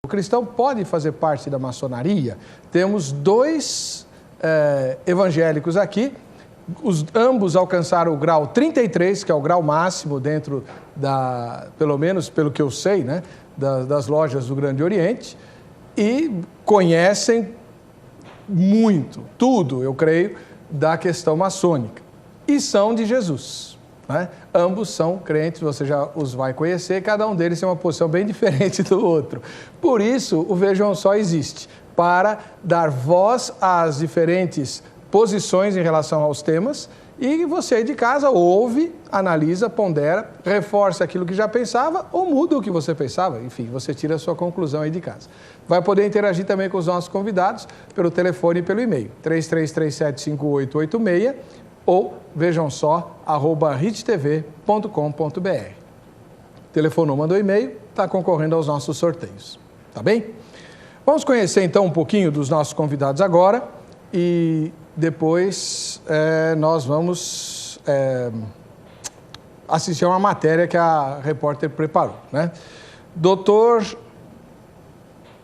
O cristão pode fazer parte da maçonaria? Temos dois evangélicos aqui, ambos alcançaram o grau 33, que é o grau máximo dentro pelo menos pelo que eu sei, né, das lojas do Grande Oriente, e conhecem muito, tudo, eu creio, da questão maçônica. E são de Jesus, né? Ambos são crentes, você já os vai conhecer, cada um deles tem uma posição bem diferente do outro. Por isso, o Vejam Só existe, para dar voz às diferentes posições em relação aos temas, e você de casa ouve, analisa, pondera, reforça aquilo que já pensava ou muda o que você pensava. Enfim, você tira a sua conclusão aí de casa. Vai poder interagir também com os nossos convidados pelo telefone e pelo e-mail, 33375886 ou vejamsó@rittv.com.br. Telefonou, mandou e-mail, está concorrendo aos nossos sorteios. Tá bem? Vamos conhecer então um pouquinho dos nossos convidados agora e depois nós vamos assistir a uma matéria que a repórter preparou, né? Doutor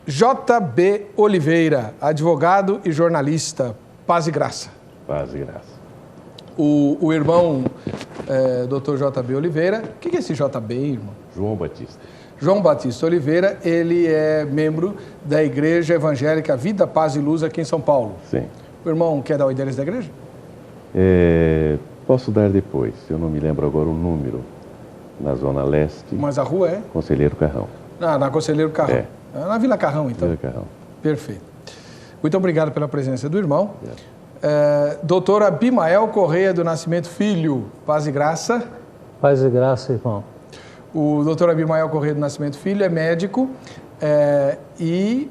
J.B. Oliveira, advogado e jornalista. Paz e graça. Paz e graça. O irmão Dr. J.B. Oliveira, o que é esse J.B., irmão? João Batista. João Batista Oliveira, ele é membro da Igreja Evangélica Vida, Paz e Luz aqui em São Paulo. Sim. O irmão quer dar o endereço da igreja? Posso dar depois, eu não me lembro agora o número, na Zona Leste. Mas a rua é? Conselheiro Carrão. Na Conselheiro Carrão. Na Vila Carrão, então. Vila Carrão. Perfeito. Muito obrigado pela presença do irmão. Doutor Abimael Correia do Nascimento Filho, paz e graça. Paz e graça, irmão. O doutor Abimael Correia do Nascimento Filho é médico e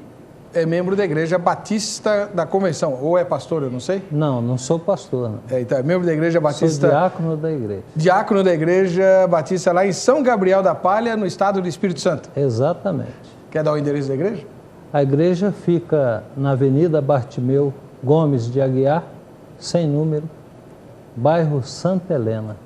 é membro da Igreja Batista da Convenção. Ou é pastor, eu não sei? Não sou pastor. Não. Então, é membro da Igreja Batista... Sou diácono da igreja. Diácono da Igreja Batista lá em São Gabriel da Palha, no estado do Espírito Santo. Exatamente. Quer dar o endereço da igreja? A igreja fica na Avenida Bartimeu Gomes de Aguiar, sem número, bairro Santa Helena.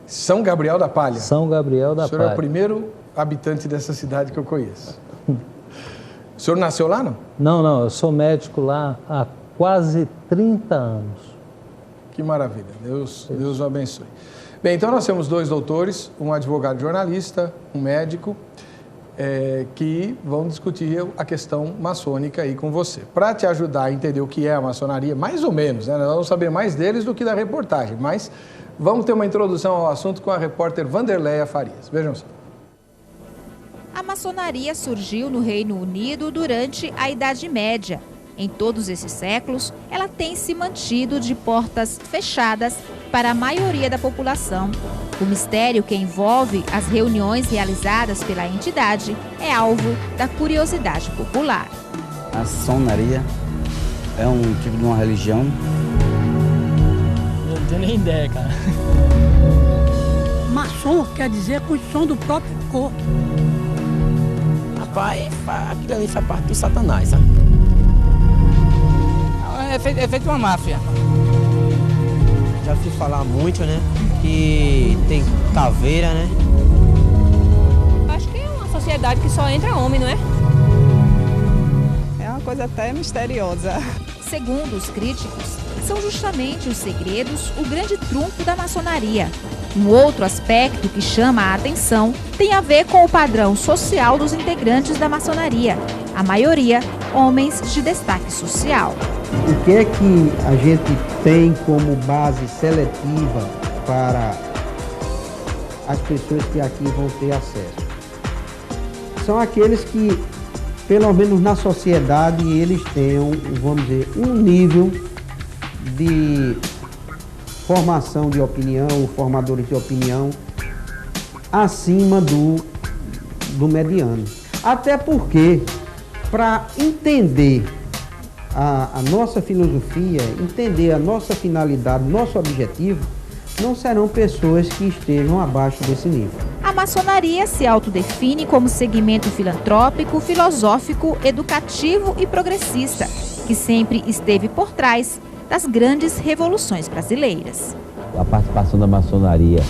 São Gabriel da Palha. São Gabriel da Palha. O senhor é o primeiro habitante dessa cidade que eu conheço. O senhor nasceu lá, não? Não, eu sou médico lá há quase 30 anos. Que maravilha, Deus o abençoe. Bem, então nós temos dois doutores, um advogado jornalista, um médico, que vão discutir a questão maçônica aí com você. Para te ajudar a entender o que é a maçonaria, mais ou menos, né? Nós vamos saber mais deles do que da reportagem, mas vamos ter uma introdução ao assunto com a repórter Vanderleia Farias. Vejam só. A maçonaria surgiu no Reino Unido durante a Idade Média. Em todos esses séculos, ela tem se mantido de portas fechadas para a maioria da população. O mistério que envolve as reuniões realizadas pela entidade é alvo da curiosidade popular. A maçonaria é um tipo de uma religião? Eu não tenho nem ideia, cara. Maçom quer dizer construção do próprio corpo. Rapaz, aquilo ali faz parte do Satanás, sabe? É feito uma máfia. Já fui falar muito, né? Que tem caveira, né? Acho que é uma sociedade que só entra homem, não é? É uma coisa até misteriosa. Segundo os críticos, são justamente os segredos o grande trunfo da maçonaria. Um outro aspecto que chama a atenção tem a ver com o padrão social dos integrantes da maçonaria. A maioria, homens de destaque social. O que é que a gente tem como base seletiva para as pessoas que aqui vão ter acesso? São aqueles que, pelo menos na sociedade, eles tenham, vamos dizer, um nível de formação de opinião, formadores de opinião, acima do mediano. Até porque, para entender a nossa filosofia, entender a nossa finalidade, nosso objetivo, não serão pessoas que estejam abaixo desse nível. A maçonaria se autodefine como segmento filantrópico, filosófico, educativo e progressista, que sempre esteve por trás das grandes revoluções brasileiras. A participação da maçonaria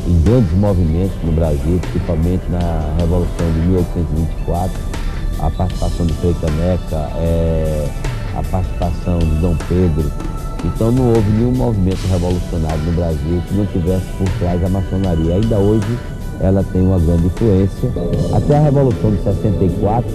em grandes movimentos no Brasil, principalmente na Revolução de 1824, a participação de Frei Caneca, a participação de Dom Pedro. Então não houve nenhum movimento revolucionário no Brasil que não tivesse por trás a maçonaria. Ainda hoje ela tem uma grande influência. Até a Revolução de 64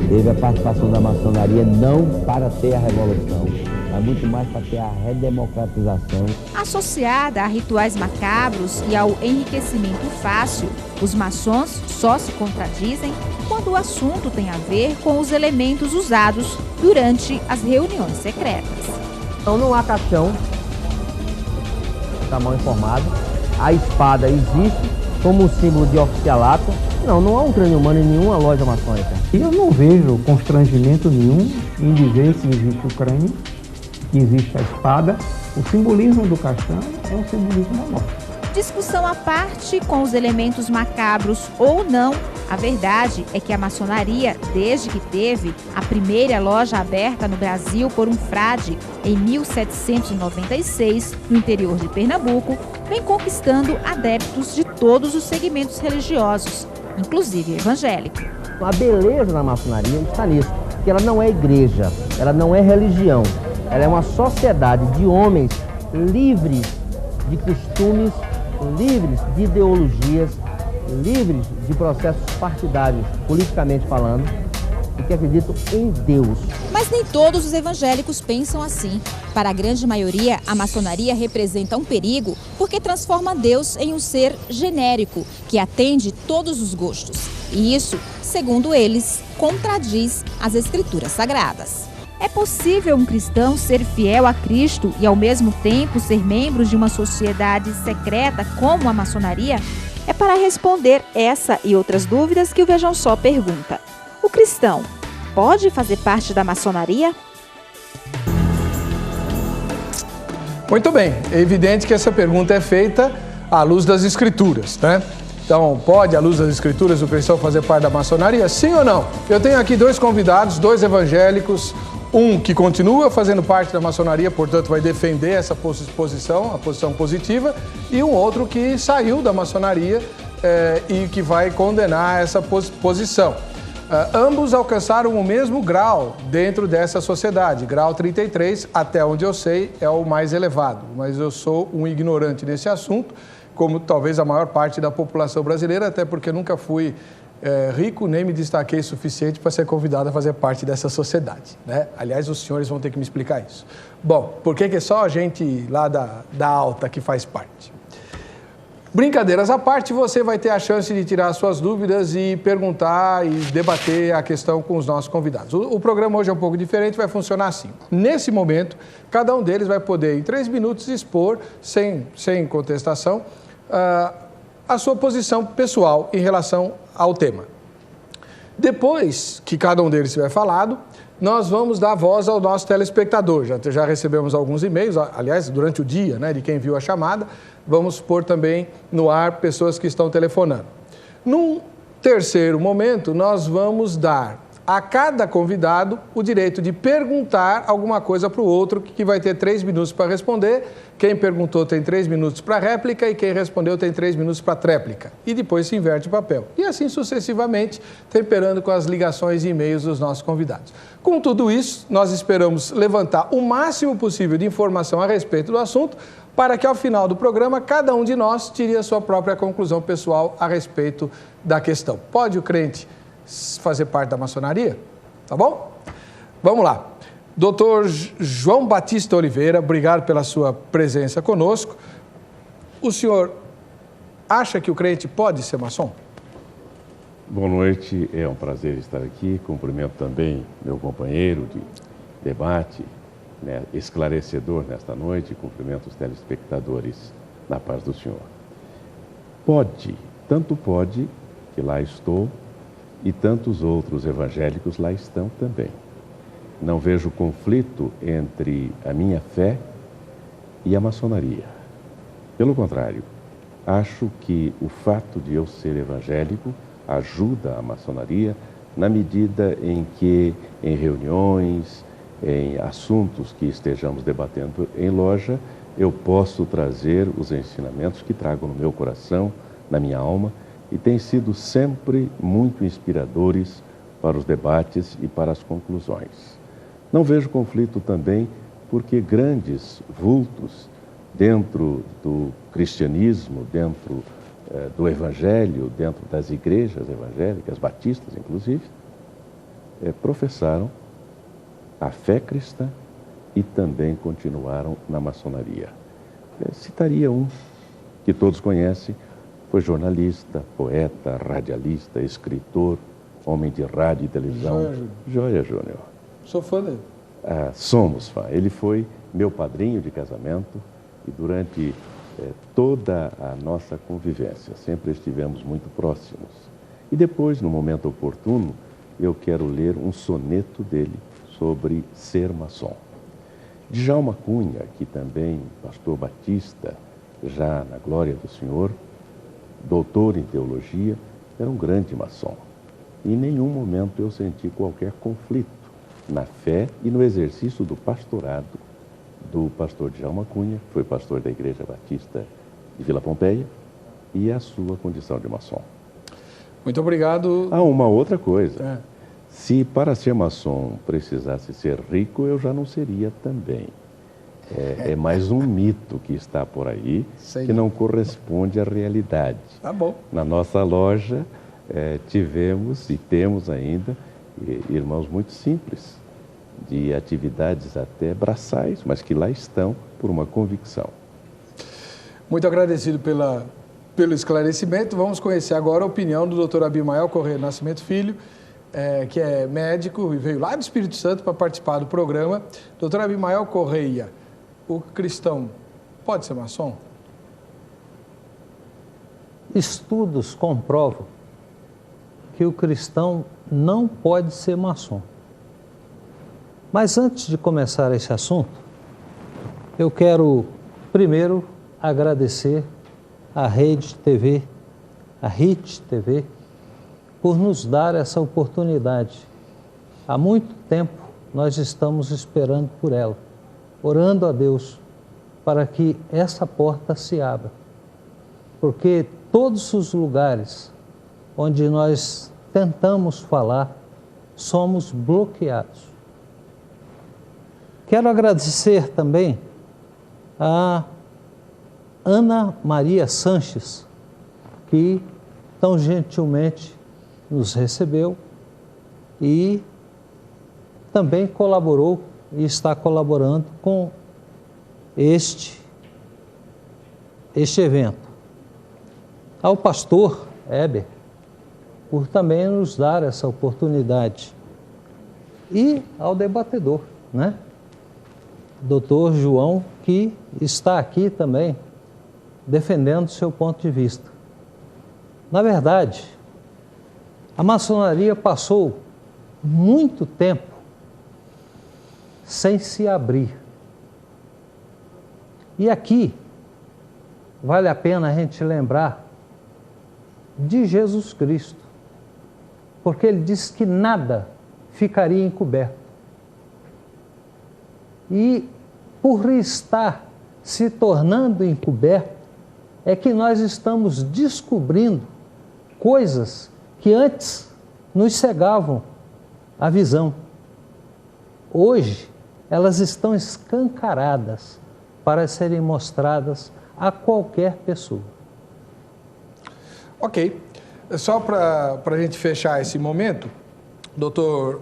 teve a participação da maçonaria não para ter a revolução, mas muito mais para ter a redemocratização. Associada a rituais macabros e ao enriquecimento fácil, os maçons só se contradizem quando o assunto tem a ver com os elementos usados durante as reuniões secretas. Então não há caixão, está mal informado. A espada existe como símbolo de oficialato. Não há um crânio humano em nenhuma loja maçônica. E eu não vejo constrangimento nenhum em dizer que existe o crânio, que existe a espada. O simbolismo do caixão é um simbolismo da morte. Discussão à parte com os elementos macabros ou não, a verdade é que a maçonaria, desde que teve a primeira loja aberta no Brasil por um frade em 1796, no interior de Pernambuco, vem conquistando adeptos de todos os segmentos religiosos, inclusive evangélico. A beleza da maçonaria está nisso, que ela não é igreja, ela não é religião, ela é uma sociedade de homens livres de costumes, livres de ideologias, livres de processos partidários, politicamente falando, e que acreditam em Deus. Mas nem todos os evangélicos pensam assim. Para a grande maioria, a maçonaria representa um perigo porque transforma Deus em um ser genérico, que atende todos os gostos. E isso, segundo eles, contradiz as escrituras sagradas. É possível um cristão ser fiel a Cristo e, ao mesmo tempo, ser membro de uma sociedade secreta como a maçonaria? É para responder essa e outras dúvidas que o Vejam Só pergunta: o cristão pode fazer parte da maçonaria? Muito bem, é evidente que essa pergunta é feita à luz das Escrituras, né? Então, pode, à luz das Escrituras, o cristão fazer parte da maçonaria? Sim ou não? Eu tenho aqui dois convidados, dois evangélicos, um que continua fazendo parte da maçonaria, portanto vai defender essa posição, a posição positiva, e um outro que saiu da maçonaria e que vai condenar essa posição. Ambos alcançaram o mesmo grau dentro dessa sociedade, grau 33, até onde eu sei, é o mais elevado, mas eu sou um ignorante nesse assunto, como talvez a maior parte da população brasileira, até porque nunca fui rico, nem me destaquei o suficiente para ser convidado a fazer parte dessa sociedade, né? Aliás, os senhores vão ter que me explicar isso. Bom, por que é só a gente lá da alta que faz parte? Brincadeiras à parte, você vai ter a chance de tirar suas dúvidas e perguntar e debater a questão com os nossos convidados. O programa hoje é um pouco diferente, vai funcionar assim. Nesse momento, cada um deles vai poder, em 3 minutos, expor, sem contestação, a sua posição pessoal em relação ao tema. Depois que cada um deles tiver falado, nós vamos dar voz ao nosso telespectador. Já recebemos alguns e-mails, aliás, durante o dia, né, de quem viu a chamada. Vamos pôr também no ar pessoas que estão telefonando. Num terceiro momento, nós vamos dar a cada convidado o direito de perguntar alguma coisa para o outro, que vai ter 3 minutos para responder. Quem perguntou tem 3 minutos para réplica e quem respondeu tem 3 minutos para tréplica. E depois se inverte o papel. E assim sucessivamente, temperando com as ligações e e-mails dos nossos convidados. Com tudo isso, nós esperamos levantar o máximo possível de informação a respeito do assunto, para que ao final do programa, cada um de nós tire a sua própria conclusão pessoal a respeito da questão. Pode o crente fazer parte da maçonaria? Tá bom? Vamos lá. Doutor João Batista Oliveira, obrigado pela sua presença conosco. O senhor acha que o crente pode ser maçom? Boa noite, é um prazer estar aqui. Cumprimento também meu companheiro de debate, né, esclarecedor nesta noite. Cumprimento os telespectadores na paz do Senhor. Pode, tanto pode que lá estou, e tantos outros evangélicos lá estão também. Não vejo conflito entre a minha fé e a maçonaria. Pelo contrário, acho que o fato de eu ser evangélico ajuda a maçonaria na medida em que, em reuniões, em assuntos que estejamos debatendo em loja, eu posso trazer os ensinamentos que trago no meu coração, na minha alma, e têm sido sempre muito inspiradores para os debates e para as conclusões. Não vejo conflito também porque grandes vultos dentro do cristianismo, dentro do evangelho, dentro das igrejas evangélicas, batistas inclusive, professaram a fé cristã e também continuaram na maçonaria. Citaria um que todos conhecem, foi jornalista, poeta, radialista, escritor, homem de rádio e televisão, Joia Júnior. Sou fã dele. Somos fã. Ele foi meu padrinho de casamento e durante toda a nossa convivência sempre estivemos muito próximos. E depois, no momento oportuno, eu quero ler um soneto dele sobre ser maçom. Djalma Cunha, que também pastor batista, já na glória do Senhor, doutor em teologia, era um grande maçom. E em nenhum momento eu senti qualquer conflito na fé e no exercício do pastorado do pastor Djalma Cunha, que foi pastor da Igreja Batista de Vila Pompeia, e a sua condição de maçom. Muito obrigado. Uma outra coisa. Se para ser maçom precisasse ser rico, eu já não seria também. É mais um mito que está por aí, que não corresponde à realidade. Tá bom. Na nossa loja tivemos e temos ainda irmãos muito simples, de atividades até braçais, mas que lá estão por uma convicção. Muito agradecido pelo esclarecimento. Vamos conhecer agora a opinião do Dr. Abimael Correia Nascimento Filho, que é médico e veio lá do Espírito Santo para participar do programa. Dr. Abimael Correia, o cristão pode ser maçom? Estudos comprovam que o cristão não pode ser maçom. Mas antes de começar esse assunto, eu quero primeiro agradecer à Rede TV, a RIT TV, por nos dar essa oportunidade. Há muito tempo nós estamos esperando por ela, orando a Deus para que essa porta se abra. Porque todos os lugares onde nós tentamos falar, somos bloqueados. Quero agradecer também a Ana Maria Sanches, que tão gentilmente nos recebeu e também colaborou e está colaborando com este evento. Ao pastor Heber, por também nos dar essa oportunidade. E ao debatedor, né? Doutor João, que está aqui também defendendo seu ponto de vista. Na verdade, a maçonaria passou muito tempo sem se abrir. E aqui vale a pena a gente lembrar de Jesus Cristo, porque ele disse que nada ficaria encoberto. E por estar se tornando encoberto, é que nós estamos descobrindo coisas que antes nos cegavam a visão. Hoje, elas estão escancaradas para serem mostradas a qualquer pessoa. Ok. Só para a gente fechar esse momento, doutor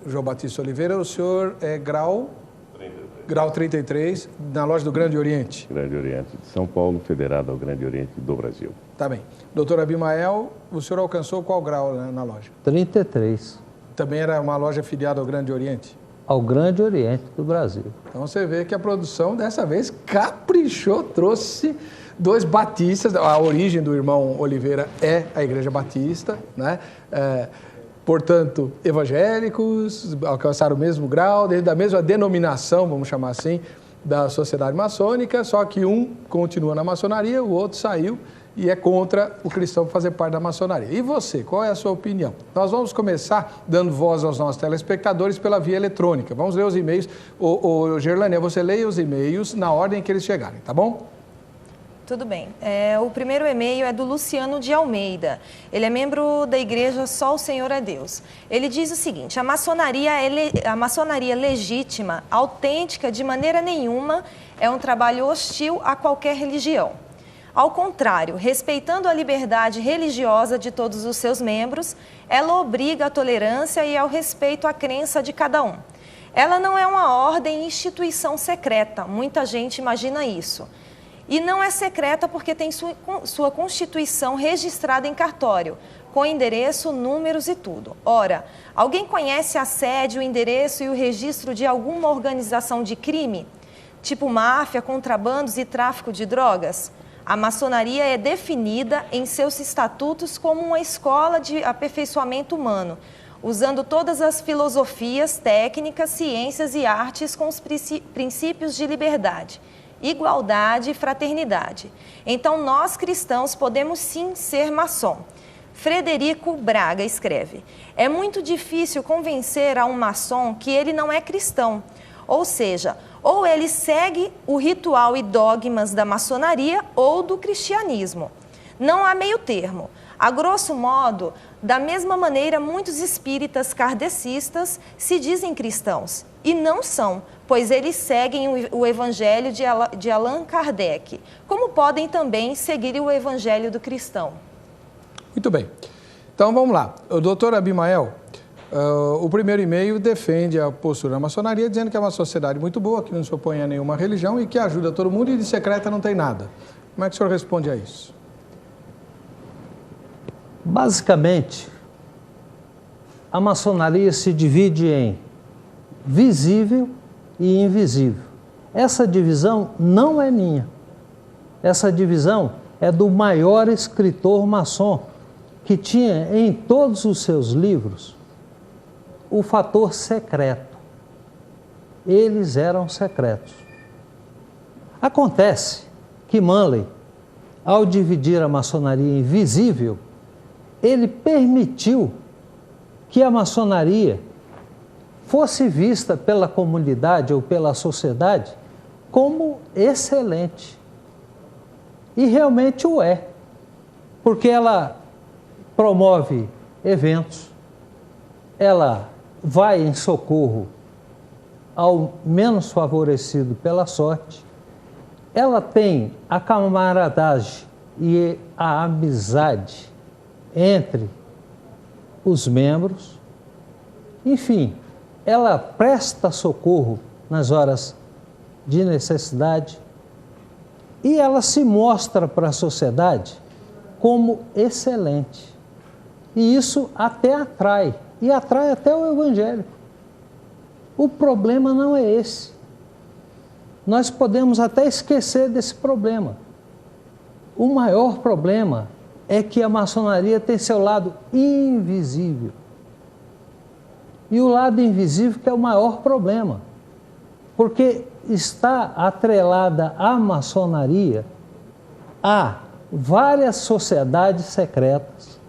João Batista Oliveira, o senhor é grau 33, na loja do Grande Oriente. Grande Oriente de São Paulo, federado ao Grande Oriente do Brasil. Tá bem. Doutor Abimael, o senhor alcançou qual grau na loja? 33. Também era uma loja afiliada ao Grande Oriente? Ao Grande Oriente do Brasil. Então você vê que a produção dessa vez caprichou, trouxe dois batistas. A origem do irmão Oliveira é a Igreja Batista, né? Portanto, evangélicos, alcançaram o mesmo grau, da mesma denominação, vamos chamar assim, da sociedade maçônica, só que um continua na maçonaria, o outro saiu e é contra o cristão fazer parte da maçonaria. E você, qual é a sua opinião? Nós vamos começar dando voz aos nossos telespectadores pela via eletrônica. Vamos ler os e-mails. Gerlânia, você leia os e-mails na ordem que eles chegarem, tá bom? tudo bem. O primeiro e-mail é do Luciano de Almeida. Ele é membro da igreja Só o Senhor é Deus. Ele diz o seguinte: a maçonaria legítima, autêntica, de maneira nenhuma, é um trabalho hostil a qualquer religião. Ao contrário, respeitando a liberdade religiosa de todos os seus membros, ela obriga à tolerância e ao respeito à crença de cada um. Ela não é uma ordem e instituição secreta, muita gente imagina isso. E não é secreta porque tem sua constituição registrada em cartório, com endereço, números e tudo. Ora, alguém conhece a sede, o endereço e o registro de alguma organização de crime? Tipo máfia, contrabandos e tráfico de drogas? A maçonaria é definida em seus estatutos como uma escola de aperfeiçoamento humano, usando todas as filosofias, técnicas, ciências e artes com os princípios de liberdade, igualdade e fraternidade. Então, nós cristãos podemos sim ser maçom. Frederico Braga escreve: é muito difícil convencer a um maçom que ele não é cristão, ou seja, ou ele segue o ritual e dogmas da maçonaria ou do cristianismo. Não há meio termo. A grosso modo, da mesma maneira, muitos espíritas kardecistas se dizem cristãos e não são, pois eles seguem o evangelho de Allan Kardec, como podem também seguir o evangelho do cristão. Muito bem. Então vamos lá. O doutor Abimael, o primeiro e-mail defende a postura da maçonaria, dizendo que é uma sociedade muito boa, que não se opõe a nenhuma religião e que ajuda todo mundo e de secreta não tem nada. Como é que o senhor responde a isso? Basicamente, a maçonaria se divide em visível e invisível. Essa divisão não é minha. Essa divisão é do maior escritor maçom, que tinha em todos os seus livros o fator secreto. Eles eram secretos. Acontece que Manley, ao dividir a maçonaria em visível, ele permitiu que a maçonaria fosse vista pela comunidade ou pela sociedade como excelente. E realmente o é, porque ela promove eventos, ela vai em socorro ao menos favorecido pela sorte, ela tem a camaradagem e a amizade entre os membros, enfim, ela presta socorro nas horas de necessidade e ela se mostra para a sociedade como excelente. E isso até atrai, e atrai até o evangélico. O problema não é esse. Nós podemos até esquecer desse problema. O maior problema é que a maçonaria tem seu lado invisível. E o lado invisível que é o maior problema, porque está atrelada à maçonaria a várias sociedades secretas,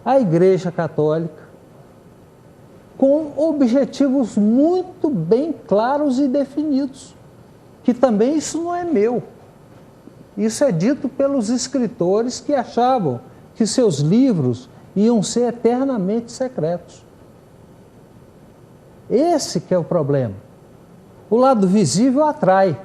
a Igreja Católica, com objetivos muito bem claros e definidos, que também isso não é meu. Isso é dito pelos escritores que achavam que seus livros iam ser eternamente secretos. Esse que é o problema. O lado visível atrai,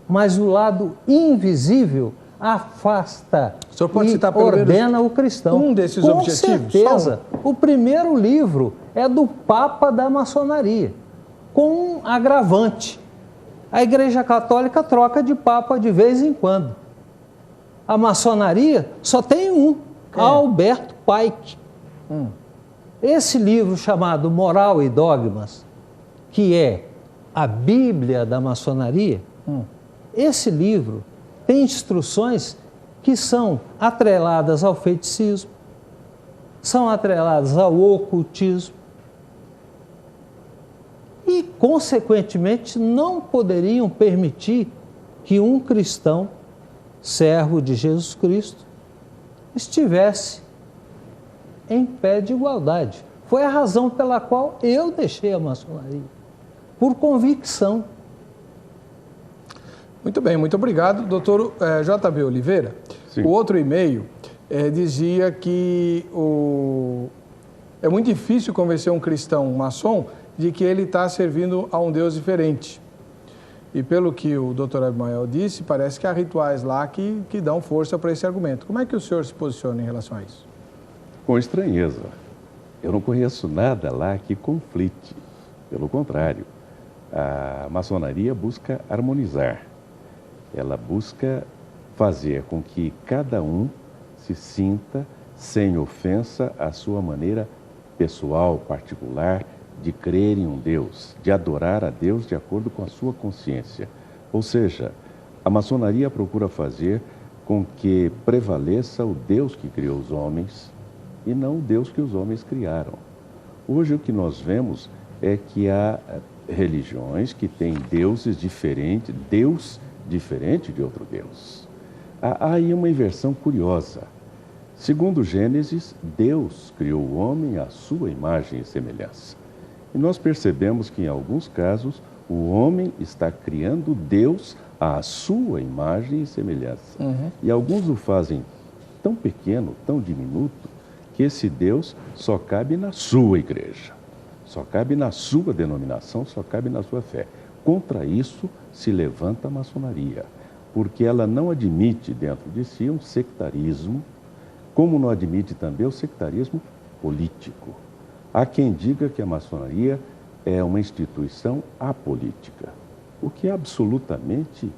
mas o lado invisível afasta e ordena o cristão. Um desses objetivos? Com certeza. O primeiro livro é do Papa da Maçonaria, com um agravante. A Igreja Católica troca de Papa de vez em quando. A maçonaria só tem um, Alberto Pike. Esse livro chamado Moral e Dogmas, que é a Bíblia da maçonaria, esse livro tem instruções que são atreladas ao feiticismo, são atreladas ao ocultismo e, consequentemente, não poderiam permitir que um cristão, servo de Jesus Cristo, estivesse em pé de igualdade. Foi a razão pela qual eu deixei a maçonaria, por convicção. Muito bem, muito obrigado. Doutor J.B. Oliveira, Sim. O outro e-mail dizia que é muito difícil convencer um cristão maçom de que ele está servindo a um Deus diferente. E pelo que o doutor Abimael disse, parece que há rituais lá que dão força para esse argumento. Como é que o senhor se posiciona em relação a isso? Com estranheza. Eu não conheço nada lá que conflite. Pelo contrário, a maçonaria busca harmonizar. Ela busca fazer com que cada um se sinta sem ofensa à sua maneira pessoal, particular, de crer em um Deus, de adorar a Deus de acordo com a sua consciência. Ou seja, a maçonaria procura fazer com que prevaleça o Deus que criou os homens e não o Deus que os homens criaram. Hoje o que nós vemos é que há religiões que têm deuses diferentes, Deus diferente de outro Deus. Há aí uma inversão curiosa. Segundo Gênesis, Deus criou o homem à sua imagem e semelhança. E nós percebemos que, em alguns casos, o homem está criando Deus à sua imagem e semelhança. E alguns o fazem tão pequeno, tão diminuto, que esse Deus só cabe na sua igreja, só cabe na sua denominação, só cabe na sua fé. Contra isso se levanta a maçonaria, porque ela não admite dentro de si um sectarismo, como não admite também o sectarismo político. Há quem diga que a maçonaria é uma instituição apolítica, o que é absolutamente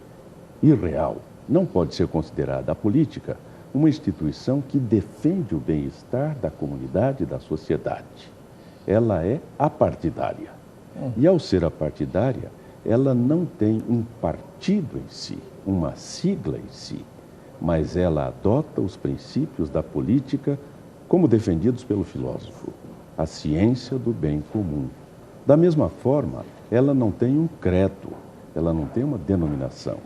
irreal. Não pode ser considerada a política uma instituição que defende o bem-estar da comunidade e da sociedade. Ela é apartidária. E ao ser apartidária, ela não tem um partido em si, uma sigla em si, mas ela adota os princípios da política como defendidos pelo filósofo. A ciência do bem comum. Da mesma forma, ela não tem um credo, ela não tem uma denominação.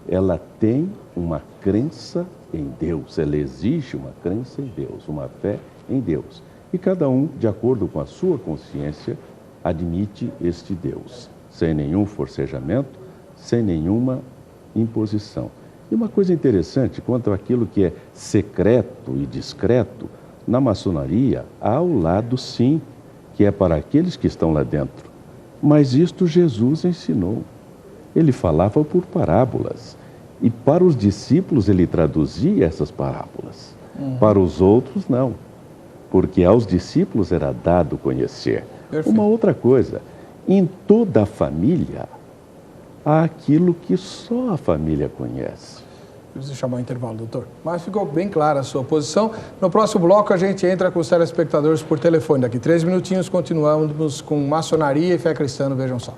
Ela tem uma crença em Deus, ela exige uma crença em Deus, uma fé em Deus. E cada um, de acordo com a sua consciência, admite este Deus, sem nenhum forcejamento, sem nenhuma imposição. E uma coisa interessante, quanto àquilo que é secreto e discreto, na maçonaria há o lado sim, que é para aqueles que estão lá dentro. Mas isto Jesus ensinou. Ele falava por parábolas. E para os discípulos ele traduzia essas parábolas. Para os outros não. Porque aos discípulos era dado conhecer. Perfeito. Uma outra coisa, em toda a família há aquilo que só a família conhece. Preciso chamar o intervalo, doutor. Mas ficou bem clara a sua posição. No próximo bloco, a gente entra com os telespectadores por telefone. Daqui 3 minutinhos, continuamos com maçonaria e fé cristã, vejam só.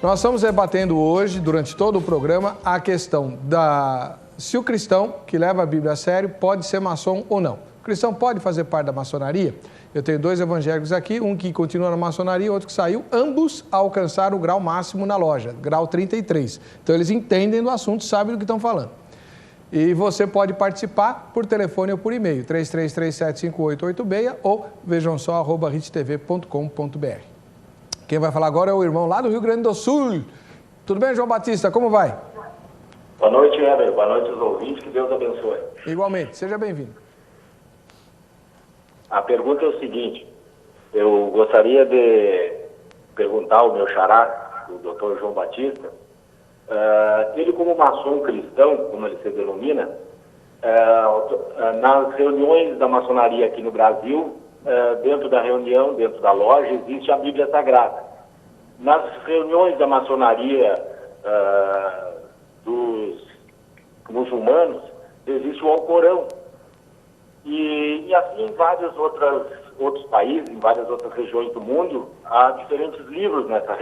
Nós estamos debatendo hoje, durante todo o programa, a questão se o cristão que leva a Bíblia a sério pode ser maçom ou não. O cristão pode fazer parte da maçonaria? Eu tenho 2 evangélicos aqui, um que continua na maçonaria, outro que saiu. Ambos alcançaram o grau máximo na loja, grau 33. Então eles entendem do assunto, sabem do que estão falando. E você pode participar por telefone ou por e-mail, 33375886 ou vejam só, @rittv.com.br. Quem vai falar agora é o irmão lá do Rio Grande do Sul. Tudo bem, João Batista? Como vai? Boa noite, Heber. Boa noite aos ouvintes. Que Deus abençoe. Igualmente. Seja bem-vindo. A pergunta é o seguinte. Eu gostaria de perguntar ao meu xará, o doutor João Batista, ele como maçom cristão, como ele se denomina, nas reuniões da maçonaria aqui no Brasil, dentro da reunião, dentro da loja, existe a Bíblia Sagrada. Nas reuniões da maçonaria dos muçulmanos, existe o Alcorão. E assim em vários outros países, em várias outras regiões do mundo, há diferentes livros nessas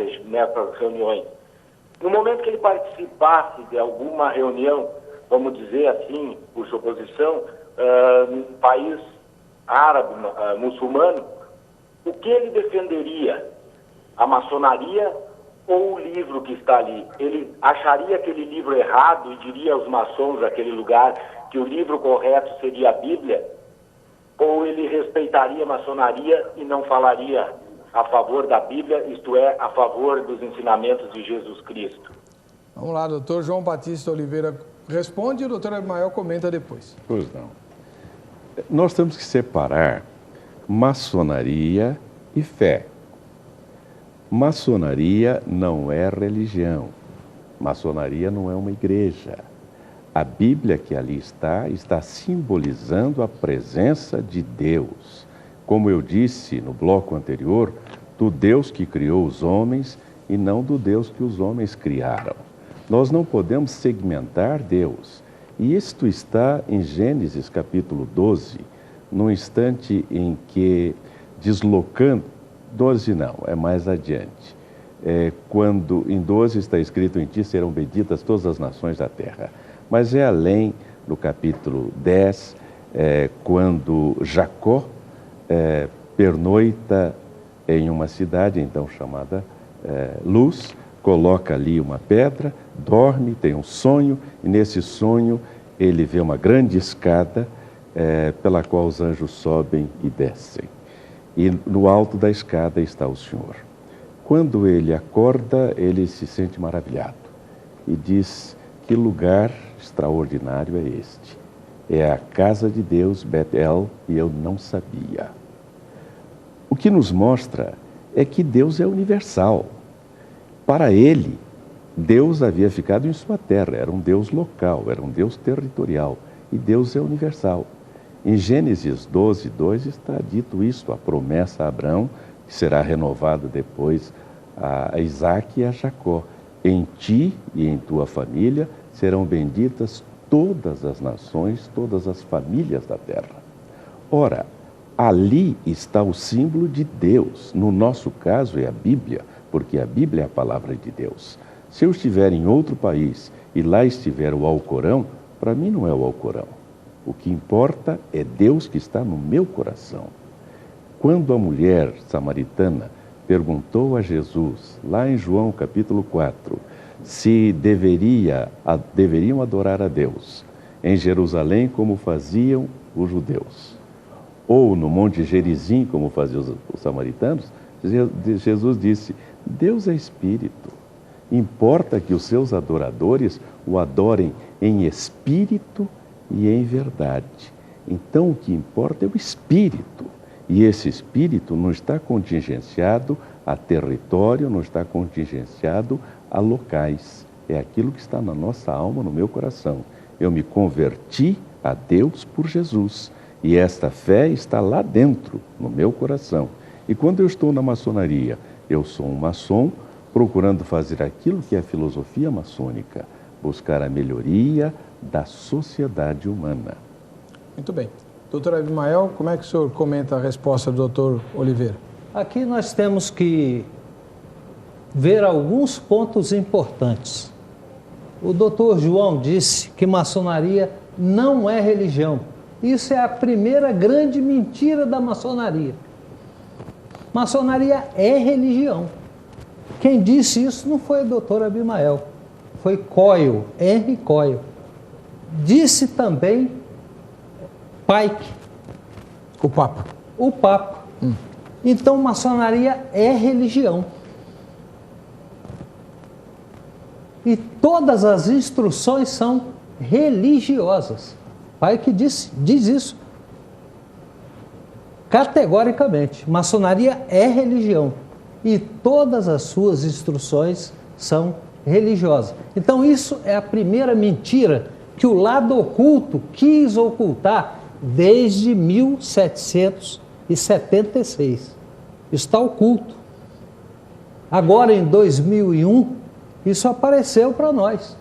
reuniões. No momento que ele participasse de alguma reunião, vamos dizer assim, por suposição, num país árabe, muçulmano, o que ele defenderia? A maçonaria ou o livro que está ali? Ele acharia aquele livro errado e diria aos maçons daquele lugar que o livro correto seria a Bíblia? Ou ele respeitaria a maçonaria e não falaria a favor da Bíblia, isto é, a favor dos ensinamentos de Jesus Cristo? Vamos lá, doutor João Batista Oliveira responde e o doutor Abimael comenta depois. Pois não. Nós temos que separar maçonaria e fé. Maçonaria não é religião. Maçonaria não é uma igreja. A Bíblia que ali está simbolizando a presença de Deus. Como eu disse no bloco anterior, do Deus que criou os homens e não do Deus que os homens criaram. Nós não podemos segmentar Deus. E isto está em Gênesis capítulo 12, no instante em que, deslocando, 12 não, é mais adiante, quando em 12 está escrito: em ti serão benditas todas as nações da terra. Mas é além, no capítulo 10, quando Jacó pernoita em uma cidade então chamada Luz, coloca ali uma pedra, dorme, tem um sonho, e nesse sonho ele vê uma grande escada pela qual os anjos sobem e descem. E no alto da escada está o Senhor. Quando ele acorda, ele se sente maravilhado e diz: que lugar extraordinário é este? É a casa de Deus, Betel, e eu não sabia. O que nos mostra é que Deus é universal. Para ele, Deus havia ficado em sua terra, era um Deus local, era um Deus territorial, e Deus é universal. Em Gênesis 12, 2 está dito isto, a promessa a Abraão, que será renovada depois a Isaac e a Jacó. Em ti e em tua família serão benditas todas as nações, todas as famílias da terra. Ora, ali está o símbolo de Deus. No nosso caso é a Bíblia, porque a Bíblia é a palavra de Deus. Se eu estiver em outro país e lá estiver o Alcorão, para mim não é o Alcorão. O que importa é Deus que está no meu coração. Quando a mulher samaritana perguntou a Jesus, lá em João capítulo 4, se deveriam adorar a Deus em Jerusalém como faziam os judeus, ou no Monte Gerizim como faziam os samaritanos, Jesus disse: Deus é espírito. Importa que os seus adoradores o adorem em espírito e em verdade. Então o que importa é o espírito. E esse espírito não está contingenciado a território, não está contingenciado a locais. É aquilo que está na nossa alma, no meu coração. Eu me converti a Deus por Jesus. E esta fé está lá dentro, no meu coração. E quando eu estou na maçonaria, eu sou um maçom procurando fazer aquilo que é a filosofia maçônica, buscar a melhoria da sociedade humana. Muito bem. Doutor Abimael, como é que o senhor comenta a resposta do doutor Oliveira? Aqui nós temos que ver alguns pontos importantes. O doutor João disse que maçonaria não é religião. Isso é a primeira grande mentira da maçonaria. Maçonaria é religião. Quem disse isso não foi o doutor Abimael, foi Coyle, Henry Coyle. Disse também Pike. O Papa. O Papa. Então, maçonaria é religião. E todas as instruções são religiosas. Pike diz isso categoricamente. Maçonaria é religião. E todas as suas instruções são religiosas. Então, isso é a primeira mentira que o lado oculto quis ocultar desde 1776. Está oculto. Agora, em 2001, isso apareceu para nós.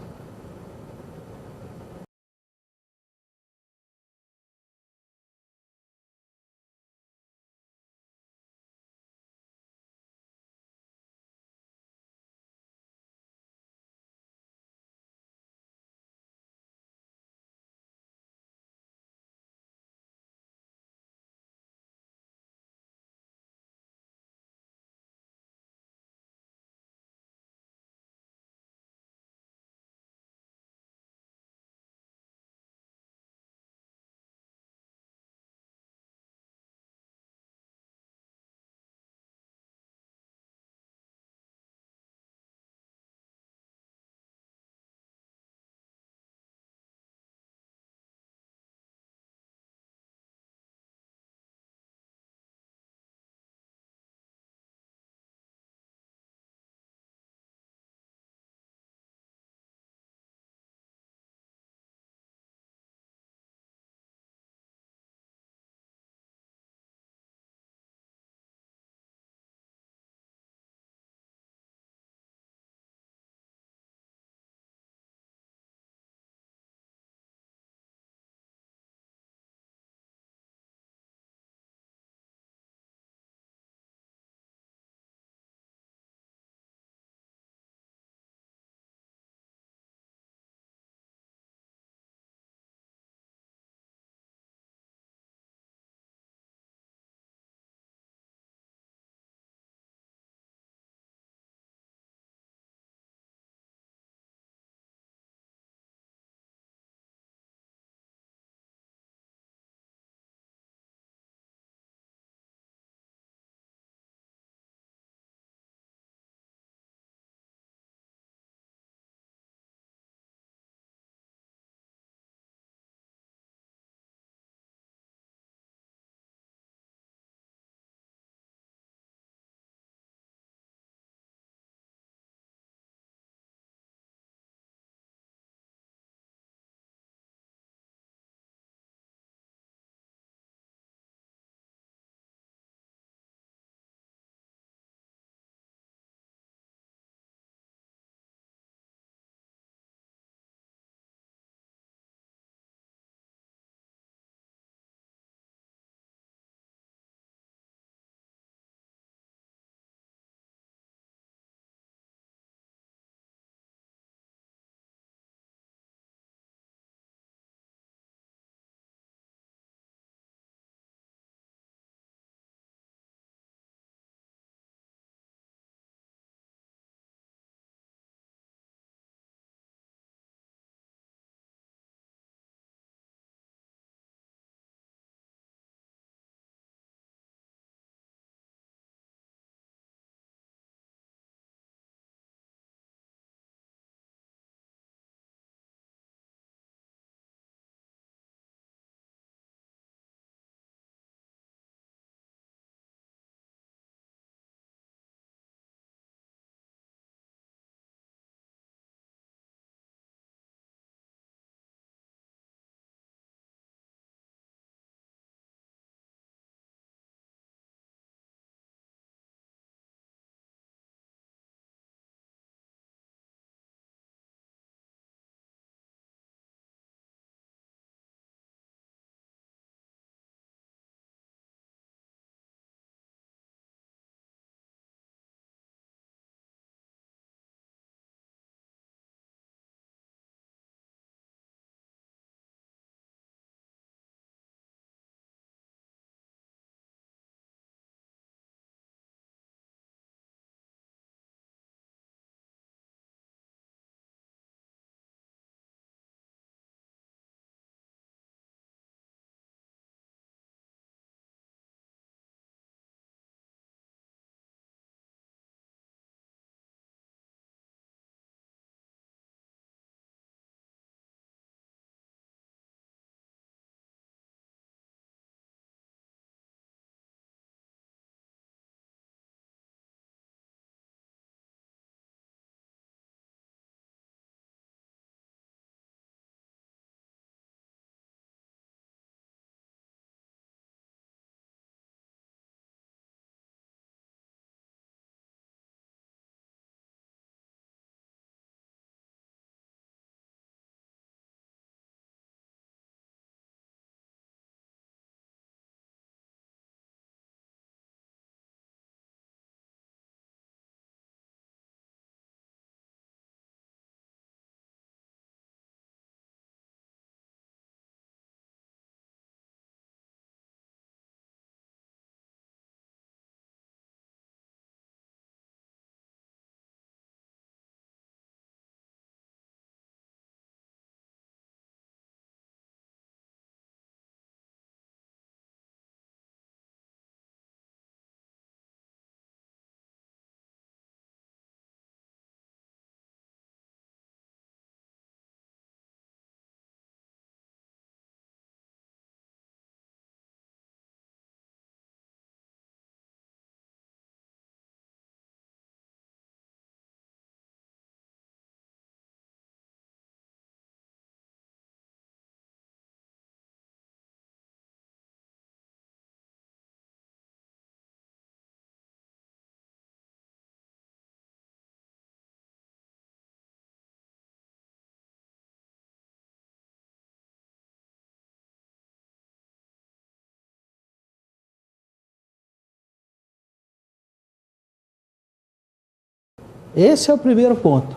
Esse é o primeiro ponto.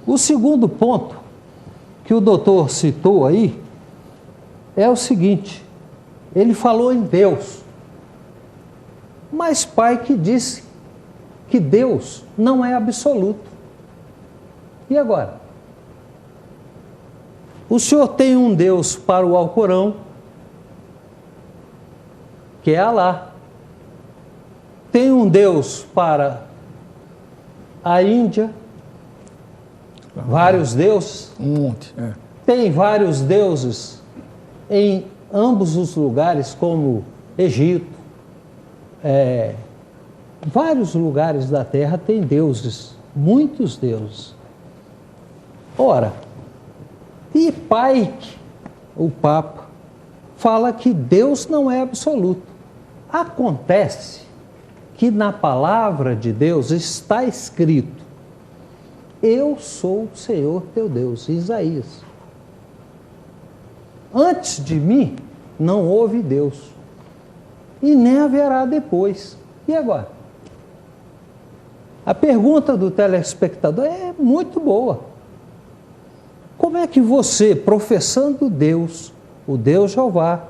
O segundo ponto que o doutor citou aí é o seguinte: ele falou em Deus, mas pai que disse que Deus não é absoluto. E agora? O senhor tem um Deus para o Alcorão, que é Alá. Tem um Deus para a Índia, vários deuses. Um monte. Tem vários deuses em ambos os lugares, como Egito. Vários lugares da Terra têm deuses, muitos deuses. Ora, e pai, o Papa, fala que Deus não é absoluto. Acontece que na palavra de Deus está escrito: eu sou o Senhor teu Deus, Isaías. Antes de mim não houve Deus, e nem haverá depois. E agora? A pergunta do telespectador é muito boa. Como é que você, professando Deus, o Deus Jeová,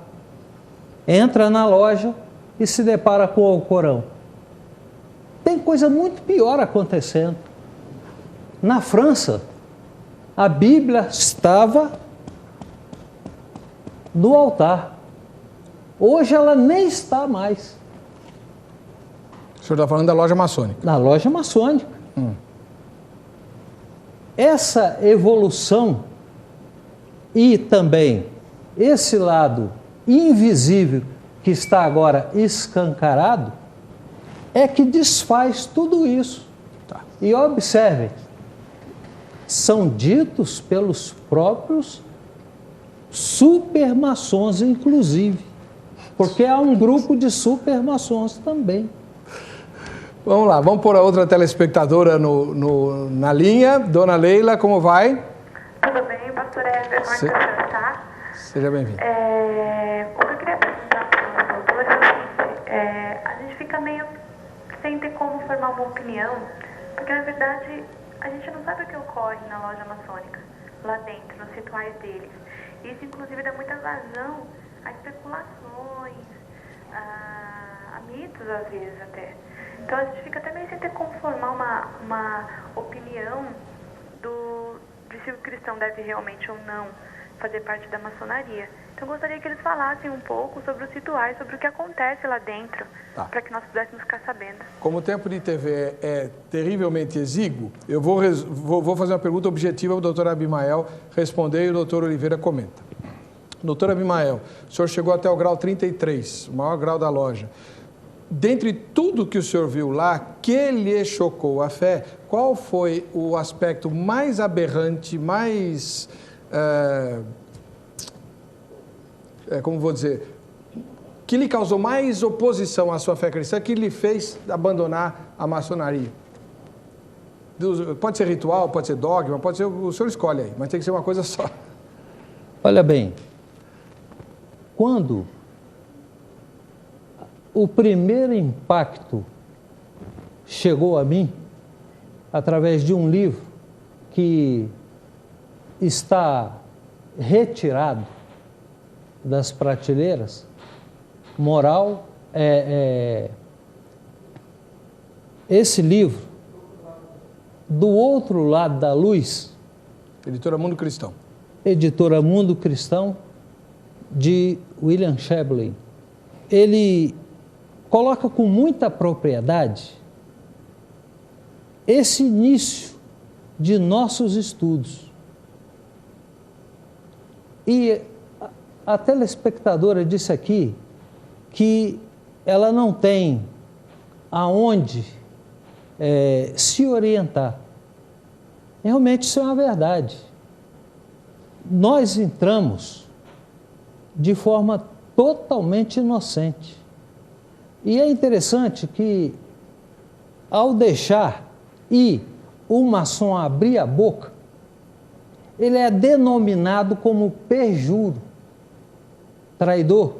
entra na loja e se depara com o Alcorão? Tem coisa muito pior acontecendo. Na França, a Bíblia estava no altar. Hoje ela nem está mais. O senhor está falando da loja maçônica? Na loja maçônica. Essa evolução e também esse lado invisível que está agora escancarado é que desfaz tudo isso. Tá. E observem, são ditos pelos próprios supermaçons, inclusive, porque há um grupo de supermaçons também. Vamos lá, vamos pôr a outra telespectadora na linha. Dona Leila, como vai? Tudo bem, pastor Éder, como é que o senhor está? Seja bem-vindo. O que eu queria perguntar para o doutor é o seguinte: a gente fica meio sem ter como formar uma opinião, porque na verdade a gente não sabe o que ocorre na loja maçônica, lá dentro, nos rituais deles. Isso inclusive dá muita vazão a especulações, a mitos às vezes até. Então a gente fica até meio sem ter como formar uma opinião de se o cristão deve realmente ou não fazer parte da maçonaria. Então eu gostaria que eles falassem um pouco sobre os rituais, sobre o que acontece lá dentro, para que nós pudéssemos ficar sabendo. Como o tempo de TV é terrivelmente exíguo, eu vou fazer uma pergunta objetiva para o doutor Abimael responder e o doutor Oliveira comenta. Doutor Abimael, o senhor chegou até o grau 33, o maior grau da loja. Dentre tudo que o senhor viu lá, que lhe chocou a fé, qual foi o aspecto mais aberrante, mais, como vou dizer, que lhe causou mais oposição à sua fé cristã, que lhe fez abandonar a maçonaria? Pode ser ritual, pode ser dogma, pode ser, o senhor escolhe aí, mas tem que ser uma coisa só. Olha bem, quando o primeiro impacto chegou a mim através de um livro que está retirado das prateleiras, Moral, esse livro, Do Outro Lado da Luz, Editora Mundo Cristão. Editora Mundo Cristão, de William Shevlin. Ele coloca com muita propriedade esse início de nossos estudos. E a telespectadora disse aqui que ela não tem aonde se orientar. Realmente isso é uma verdade. Nós entramos de forma totalmente inocente. E é interessante que, ao deixar ir o maçom abrir a boca, ele é denominado como perjuro, traidor.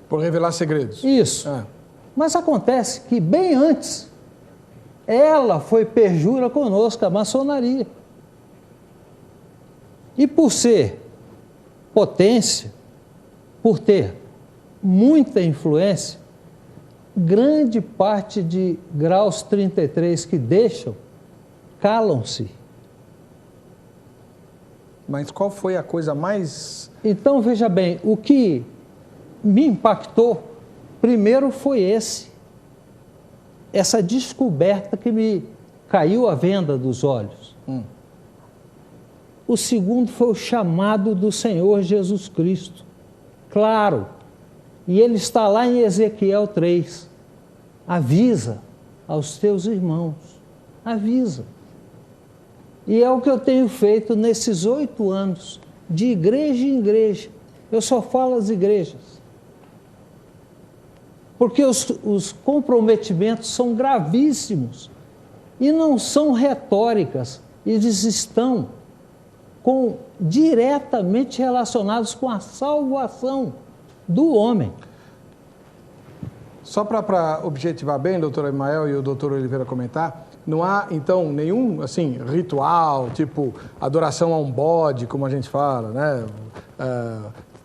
Por revelar segredos. Isso. Mas acontece que bem antes ela foi perjura conosco, a maçonaria. E por ser potência, por ter muita influência, grande parte de graus 33 que deixam, calam-se. Mas qual foi a coisa mais... Então, veja bem, o que me impactou, primeiro foi essa descoberta que me caiu a venda dos olhos. O segundo foi o chamado do Senhor Jesus Cristo. Claro, e ele está lá em Ezequiel 3. Avisa aos teus irmãos, avisa. E é o que eu tenho feito nesses 8 anos, de igreja em igreja. Eu só falo às igrejas. Porque os comprometimentos são gravíssimos e não são retóricas. Eles estão diretamente relacionados com a salvação do homem. Só para objetivar bem, doutor Abimael e o doutor Oliveira comentar, não há, então, nenhum, assim, ritual, tipo adoração a um bode, como a gente fala, né?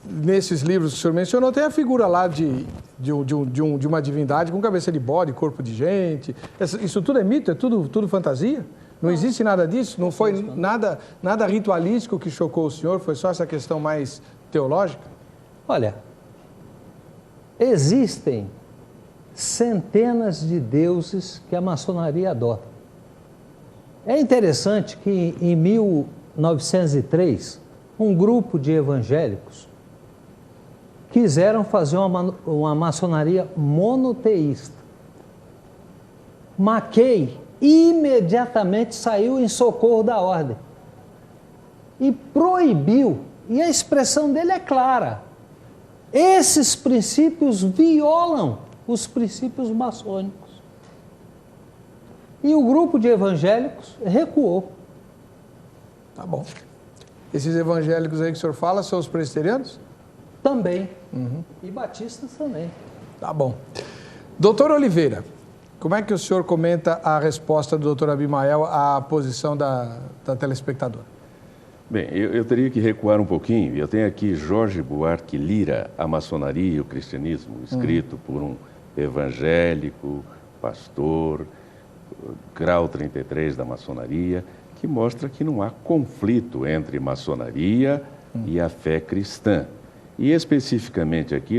Nesses livros que o senhor mencionou, tem a figura lá de uma divindade com cabeça de bode, corpo de gente. Isso tudo é mito? É tudo fantasia? Não existe nada disso? Não foi nada ritualístico que chocou o senhor? Foi só essa questão mais teológica? Olha, existem centenas de deuses que a maçonaria adora. É interessante que em 1903, um grupo de evangélicos quiseram fazer uma maçonaria monoteísta. Mackay imediatamente saiu em socorro da ordem e proibiu, e a expressão dele é clara, esses princípios violam os princípios maçônicos. E o grupo de evangélicos recuou. Tá bom. Esses evangélicos aí que o senhor fala são os presbiterianos? Também. E batistas também. Tá bom. Doutor Oliveira, como é que o senhor comenta a resposta do doutor Abimael à posição da telespectadora? Bem, eu teria que recuar um pouquinho. Eu tenho aqui Jorge Buarque Lira, A Maçonaria e o Cristianismo, escrito por um evangélico, pastor, grau 33 da maçonaria, que mostra que não há conflito entre maçonaria e a fé cristã. E especificamente aqui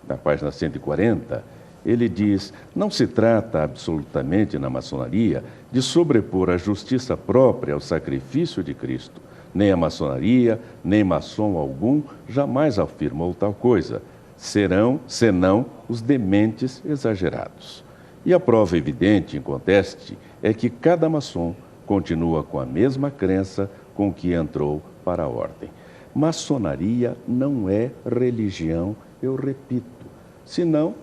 na página 140, ele diz: não se trata absolutamente na maçonaria de sobrepor a justiça própria ao sacrifício de Cristo. Nem a maçonaria, nem maçom algum jamais afirmou tal coisa. Serão, senão, os dementes exagerados. E a prova evidente, inconteste, é que cada maçom continua com a mesma crença com que entrou para a ordem. Maçonaria não é religião, eu repito. Senão,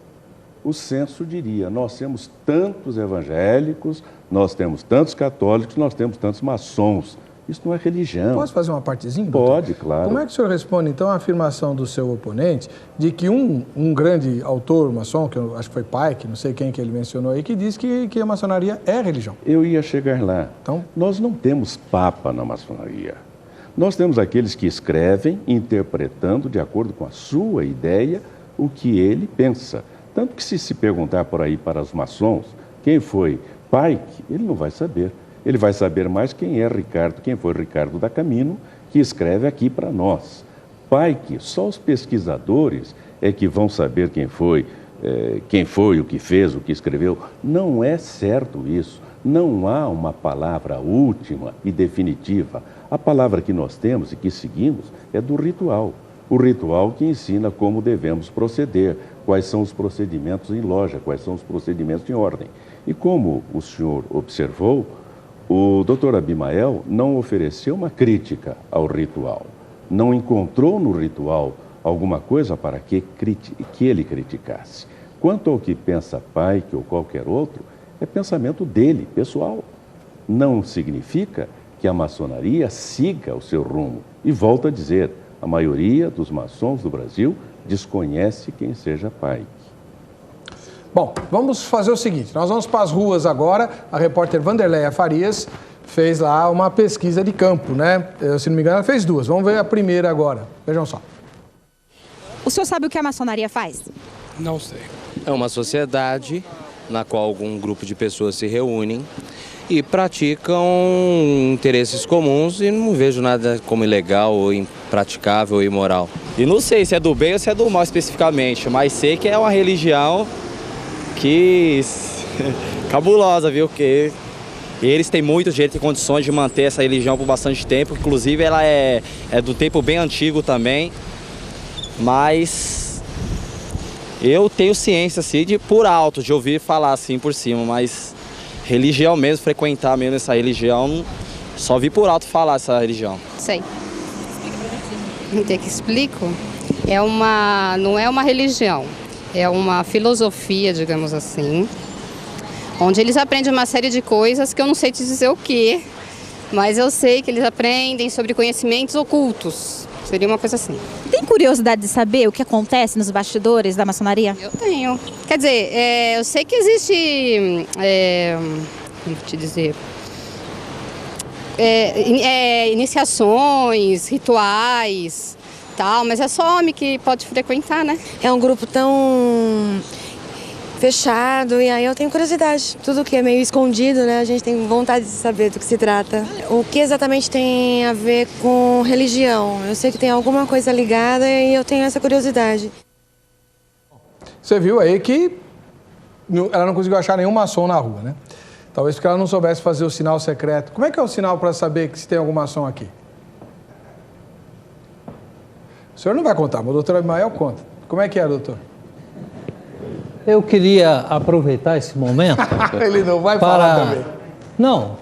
o censo diria: nós temos tantos evangélicos, nós temos tantos católicos, nós temos tantos maçons. Isso não é religião. Posso fazer uma partezinha, doutor? Pode, claro. Como é que o senhor responde, então, à afirmação do seu oponente de que um grande autor maçom, que eu acho que foi Pike, não sei quem que ele mencionou aí, que diz que a maçonaria é religião? Eu ia chegar lá. Então, nós não temos papa na maçonaria. Nós temos aqueles que escrevem interpretando de acordo com a sua ideia o que ele pensa. Tanto que se perguntar por aí para os maçons quem foi Pike, ele não vai saber. Ele vai saber mais quem foi Ricardo da Camino, que escreve aqui para nós. Pike, só os pesquisadores é que vão saber quem foi, o que fez, o que escreveu. Não é certo isso. Não há uma palavra última e definitiva. A palavra que nós temos e que seguimos é do ritual. O ritual que ensina como devemos proceder, quais são os procedimentos em loja, quais são os procedimentos em ordem. E como o senhor observou, o doutor Abimael não ofereceu uma crítica ao ritual. Não encontrou no ritual alguma coisa para que ele criticasse. Quanto ao que pensa Pike ou qualquer outro, é pensamento dele, pessoal. Não significa que a maçonaria siga o seu rumo. E volto a dizer, a maioria dos maçons do Brasil desconhece quem seja Pike. Bom, vamos fazer o seguinte, nós vamos para as ruas agora, a repórter Vanderleia Farias fez lá uma pesquisa de campo, né? Se não me engano, ela fez 2. Vamos ver a primeira agora. Vejam só. O senhor sabe o que a maçonaria faz? Não sei. É uma sociedade na qual algum grupo de pessoas se reúnem e praticam interesses comuns e não vejo nada como ilegal ou impraticável ou imoral. E não sei se é do bem ou se é do mal especificamente, mas sei que é uma religião que cabulosa, viu? Porque eles têm muito jeito e condições de manter essa religião por bastante tempo, inclusive ela é do tempo bem antigo também, mas eu tenho ciência assim de por alto, de ouvir falar assim por cima, mas religião mesmo, frequentar mesmo essa religião, só vi por alto falar essa religião. Sei. Tem que explico? Não é uma religião, é uma filosofia, digamos assim, onde eles aprendem uma série de coisas que eu não sei te dizer o que, mas eu sei que eles aprendem sobre conhecimentos ocultos. Seria uma coisa assim. Tem curiosidade de saber o que acontece nos bastidores da maçonaria? Eu tenho. Quer dizer, eu sei que existe, como te dizer, iniciações, rituais, tal, mas é só homem que pode frequentar, né? É um grupo tão fechado e aí eu tenho curiosidade. Tudo que é meio escondido, né? A gente tem vontade de saber do que se trata. O que exatamente tem a ver com religião? Eu sei que tem alguma coisa ligada e eu tenho essa curiosidade. Você viu aí que ela não conseguiu achar nenhum maçom na rua, né? Talvez porque ela não soubesse fazer o sinal secreto. Como é que é o sinal para saber que se tem algum maçom aqui? O senhor não vai contar, mas o doutor Abimael conta. Como é que é, doutor? Eu queria aproveitar esse momento... Ele não vai falar também. Não,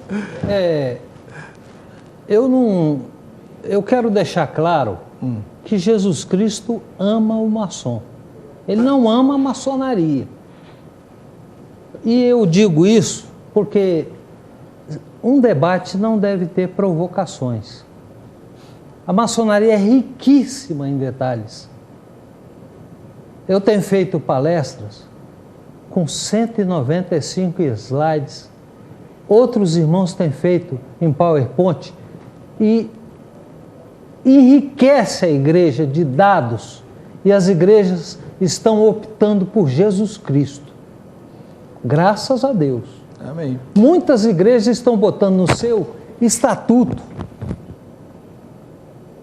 eu quero deixar claro que Jesus Cristo ama o maçom. Ele não ama a maçonaria. E eu digo isso porque um debate não deve ter provocações. A maçonaria é riquíssima em detalhes. Eu tenho feito palestras com 195 slides. Outros irmãos têm feito em PowerPoint e enriquece a igreja de dados. E as igrejas estão optando por Jesus Cristo. Graças a Deus. Amém. Muitas igrejas estão botando no seu estatuto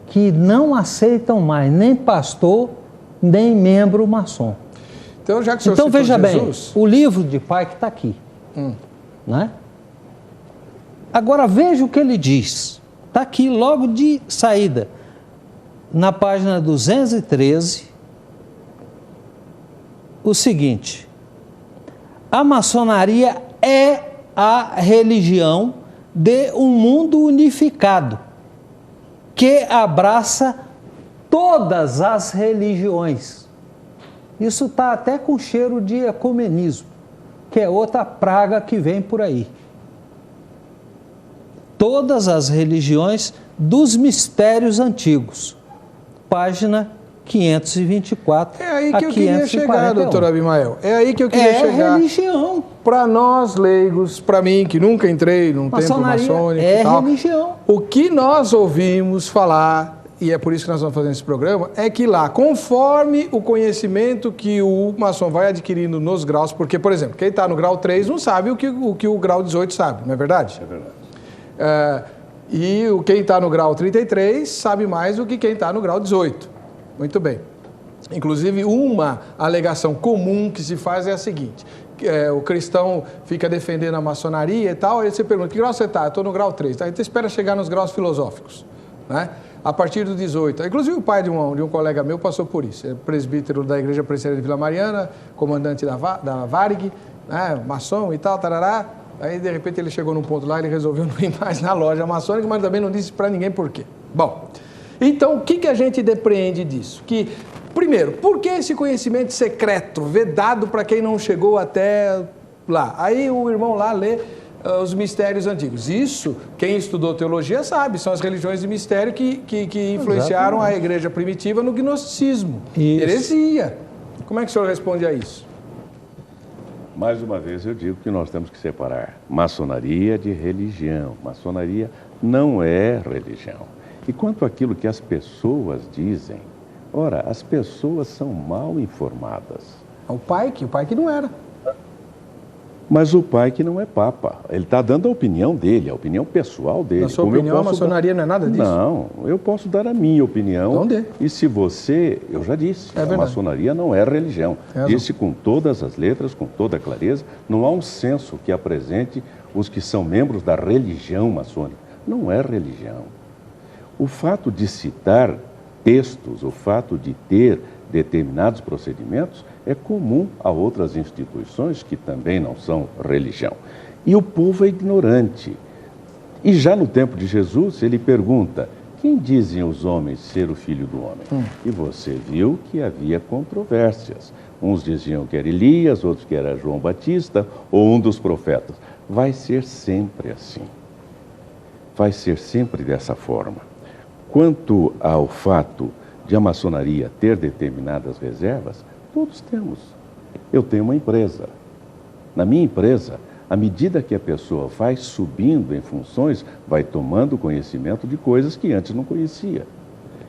que não aceitam mais nem pastor, nem membro maçom. Então, já que o senhor então veja Jesus... bem, o livro de Pike está aqui. Né? Agora veja o que ele diz. Está aqui logo de saída. Na página 213, o seguinte: a maçonaria é a religião de um mundo unificado, que abraça todas as religiões. Isso está até com cheiro de ecumenismo, que é outra praga que vem por aí. Todas as religiões dos mistérios antigos. Página 524. É aí que eu queria chegar, doutor Abimael. É aí que eu queria chegar. É religião. Para nós leigos, para mim, que nunca entrei num templo maçônico e tal, religião. O que nós ouvimos falar, e é por isso que nós vamos fazer esse programa, é que lá, conforme o conhecimento que o maçom vai adquirindo nos graus, porque, por exemplo, quem está no grau 3 não sabe o que o grau 18 sabe, não é verdade? É verdade. E quem está no grau 33 sabe mais do que quem está no grau 18. Muito bem. Inclusive, uma alegação comum que se faz é a seguinte: o cristão fica defendendo a maçonaria e tal, aí você pergunta, que grau você está? Eu estou no grau 3. Aí você espera chegar nos graus filosóficos, né? A partir do 18. Inclusive, o pai de um colega meu passou por isso. É presbítero da Igreja Presbiteriana de Vila Mariana, comandante da Varig, né? Maçom e tal, tarará. Aí, de repente, ele chegou num ponto lá, ele resolveu não ir mais na loja maçônica, mas também não disse para ninguém por quê. Bom, então, o que a gente depreende disso? Que, primeiro, por que esse conhecimento secreto, vedado para quem não chegou até lá? Aí o irmão lá lê os mistérios antigos. Isso, quem estudou teologia sabe, são as religiões de mistério que influenciaram a igreja primitiva no gnosticismo. Heresia. Como é que o senhor responde a isso? Mais uma vez eu digo que nós temos que separar maçonaria de religião. Maçonaria não é religião. E quanto àquilo que as pessoas dizem, ora, as pessoas são mal informadas. O pai que não era. Mas o pai que não é papa. Ele está dando a opinião dele, a opinião pessoal dele. Na sua opinião, a maçonaria não é nada disso? Não, eu posso dar a minha opinião. Então dê. E se você, eu já disse, a maçonaria não é religião. Disse com todas as letras, com toda a clareza, não há um censo que apresente os que são membros da religião maçônica. Não é religião. O fato de citar textos, o fato de ter determinados procedimentos é comum a outras instituições que também não são religião. E o povo é ignorante. E já no tempo de Jesus, ele pergunta, quem dizem os homens ser o filho do homem? E você viu que havia controvérsias. Uns diziam que era Elias, outros que era João Batista, ou um dos profetas. Vai ser sempre assim. Vai ser sempre dessa forma. Quanto ao fato de a maçonaria ter determinadas reservas, todos temos. Eu tenho uma empresa. Na minha empresa, à medida que a pessoa vai subindo em funções, vai tomando conhecimento de coisas que antes não conhecia.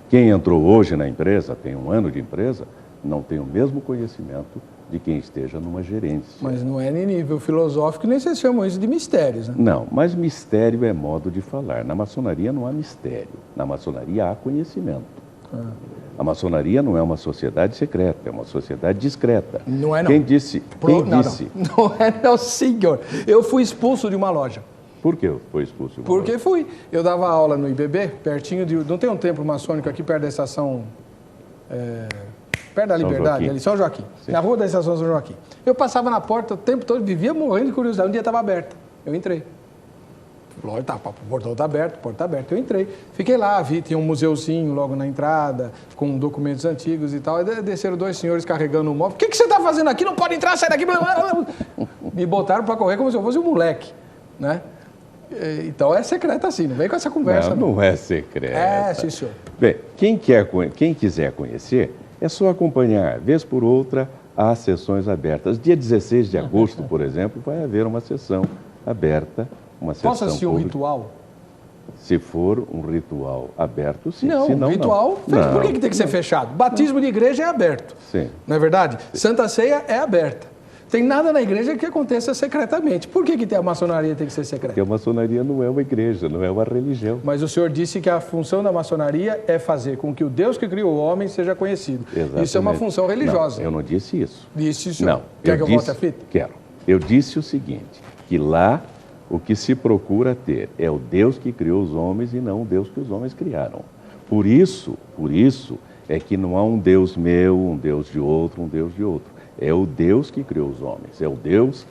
Quem entrou hoje na empresa, tem 1 ano de empresa, não tem o mesmo conhecimento de quem esteja numa gerência. Mas não é em nível filosófico, nem vocês chamam isso de mistérios, né? Não, mas mistério é modo de falar. Na maçonaria não há mistério. Na maçonaria há conhecimento. A maçonaria não é uma sociedade secreta, é uma sociedade discreta. Não é, não. Quem disse? Não é, não, senhor. Eu fui expulso de uma loja. Por que foi expulso de uma loja? Porque fui. Eu dava aula no IBB, pertinho de... Não tem um templo maçônico aqui perto da estação... perto da Liberdade, ali, São Joaquim. Sim. Na rua da estação São Joaquim. Eu passava na porta o tempo todo, vivia morrendo de curiosidade. Um dia estava aberta. Eu entrei. O portão está aberto, porta está aberta. Eu entrei. Fiquei lá, tinha um museuzinho logo na entrada, com documentos antigos e tal. Aí desceram 2 senhores carregando um móvel. O que você está fazendo aqui? Não pode entrar, sai daqui. Me botaram para correr como se eu fosse um moleque, né? Então é secreta assim, não vem com essa conversa. Não é secreta. É, sim, senhor. Bem, quem quiser conhecer, é só acompanhar, vez por outra, as sessões abertas. Dia 16 de agosto, por exemplo, vai haver uma sessão aberta. Posso assistir um ritual? Se for um ritual aberto, sim. Não, senão, ritual não. Por que tem que ser fechado? Batismo de igreja é aberto. Sim. Não é verdade? Sim. Santa Ceia é aberta. Tem nada na igreja que aconteça secretamente. Por que a maçonaria tem que ser secreta? Porque a maçonaria não é uma igreja, não é uma religião. Mas o senhor disse que a função da maçonaria é fazer com que o Deus que criou o homem seja conhecido. Exatamente. Isso é uma função religiosa. Não, eu não disse isso. Disse, senhor. Não. Quer que eu volte a fita? Quero. Eu disse o seguinte, que lá o que se procura ter é o Deus que criou os homens e não o Deus que os homens criaram. Por isso é que não há um Deus meu, um Deus de outro, um Deus de outro. É o Deus que criou os homens, é o Deus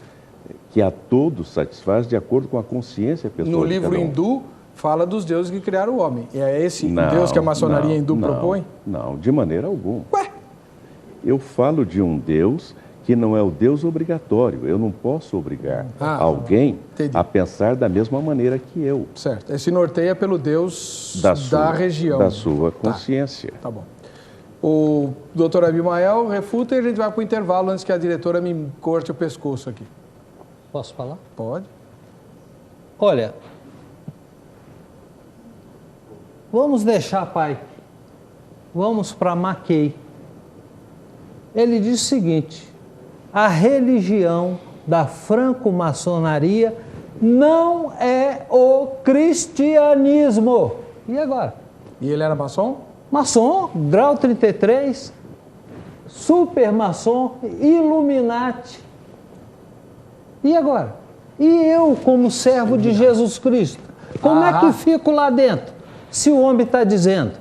que a todos satisfaz de acordo com a consciência pessoal. No livro hindu, fala dos deuses que criaram o homem. E é esse Deus que a maçonaria hindu propõe? Não, de maneira alguma. Ué? Eu falo de um Deus que não é o Deus obrigatório. Eu não posso obrigar alguém a pensar da mesma maneira que eu. Certo. Esse norteia pelo Deus da região. Da sua consciência. Tá bom. O doutor Abimael refuta e a gente vai para o intervalo antes que a diretora me corte o pescoço aqui. Posso falar? Pode. Olha, vamos deixar, pai. Vamos para Mackay. Ele diz o seguinte: a religião da franco-maçonaria não é o cristianismo. E agora? E ele era maçom? Maçom, grau 33, super maçom, Illuminati. E agora? E eu, como servo de Jesus Cristo, como é que fico lá dentro? Se o homem está dizendo,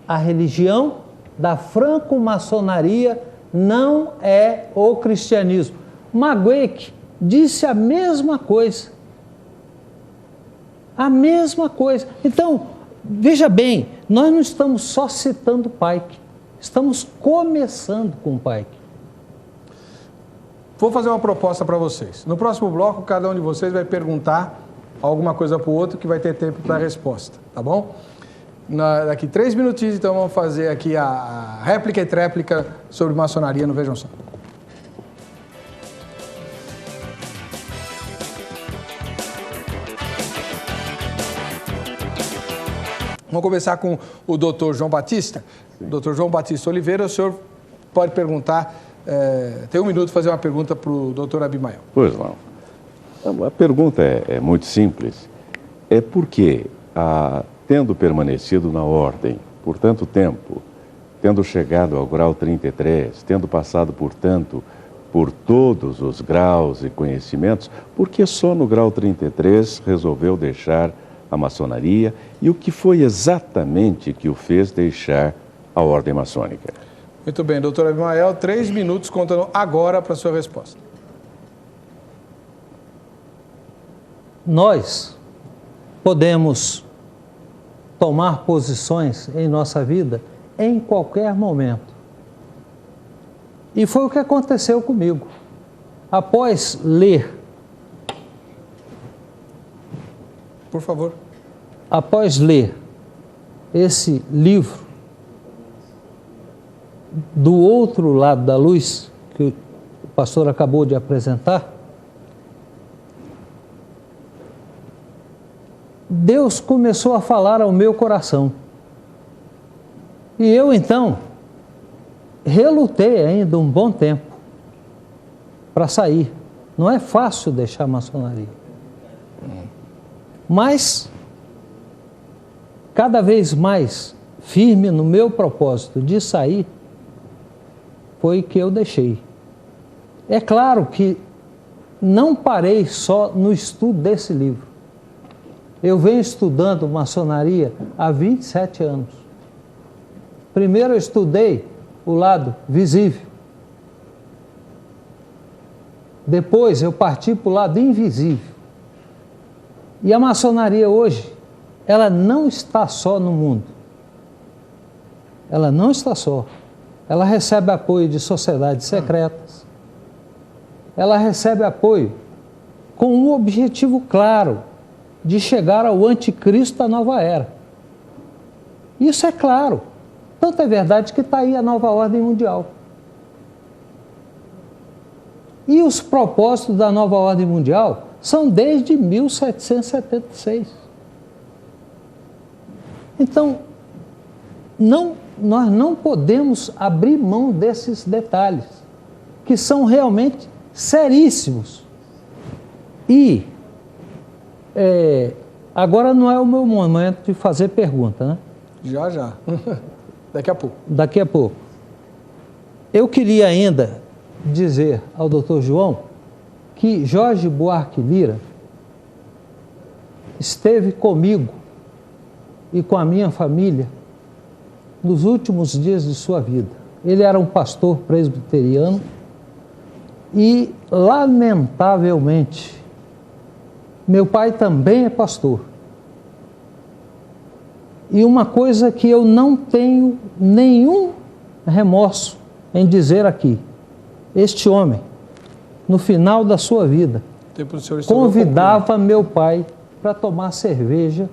a religião da franco-maçonaria não é o cristianismo. Magueick disse a mesma coisa. A mesma coisa. Então, veja bem, nós não estamos só citando Pike, estamos começando com Pike. Vou fazer uma proposta para vocês. No próximo bloco, cada um de vocês vai perguntar alguma coisa para o outro que vai ter tempo para a resposta, tá bom? Daqui 3 minutinhos, então, vamos fazer aqui a réplica e tréplica sobre maçonaria no Vejam Só. Vamos começar com o doutor João Batista. Doutor João Batista Oliveira, o senhor pode perguntar, tem 1 minuto para fazer uma pergunta para o doutor Abimael. Pois não. A pergunta é muito simples. É porque, tendo permanecido na ordem por tanto tempo, tendo chegado ao grau 33, tendo passado, portanto, por todos os graus e conhecimentos, por que só no grau 33 resolveu deixar a maçonaria e o que foi exatamente que o fez deixar a ordem maçônica? Muito bem, doutor Abimael, 3 minutos contando agora para a sua resposta. Nós podemos tomar posições em nossa vida em qualquer momento. E foi o que aconteceu comigo. Após ler, por favor, após ler esse livro Do Outro Lado da Luz, que o pastor acabou de apresentar, Deus começou a falar ao meu coração. E eu, então, relutei ainda um bom tempo para sair. Não é fácil deixar a maçonaria. Mas, cada vez mais firme no meu propósito de sair, foi que eu deixei. É claro que não parei só no estudo desse livro. Eu venho estudando maçonaria há 27 anos. Primeiro eu estudei o lado visível. Depois eu parti para o lado invisível. E a maçonaria hoje, ela não está só no mundo. Ela não está só. Ela recebe apoio de sociedades secretas. Ela recebe apoio com um objetivo claro, de chegar ao anticristo da nova era. Isso é claro. Tanto é verdade que está aí a nova ordem mundial. E os propósitos da nova ordem mundial são desde 1776. Então, nós não podemos abrir mão desses detalhes, que são realmente seríssimos. E agora não é o meu momento de fazer pergunta, né? Já. Daqui a pouco. Daqui a pouco. Eu queria ainda dizer ao doutor João que Jorge Buarque Lira esteve comigo e com a minha família nos últimos dias de sua vida. Ele era um pastor presbiteriano e, lamentavelmente, meu pai também é pastor. E uma coisa que eu não tenho nenhum remorso em dizer aqui, este homem, no final da sua vida, convidava meu pai para tomar cerveja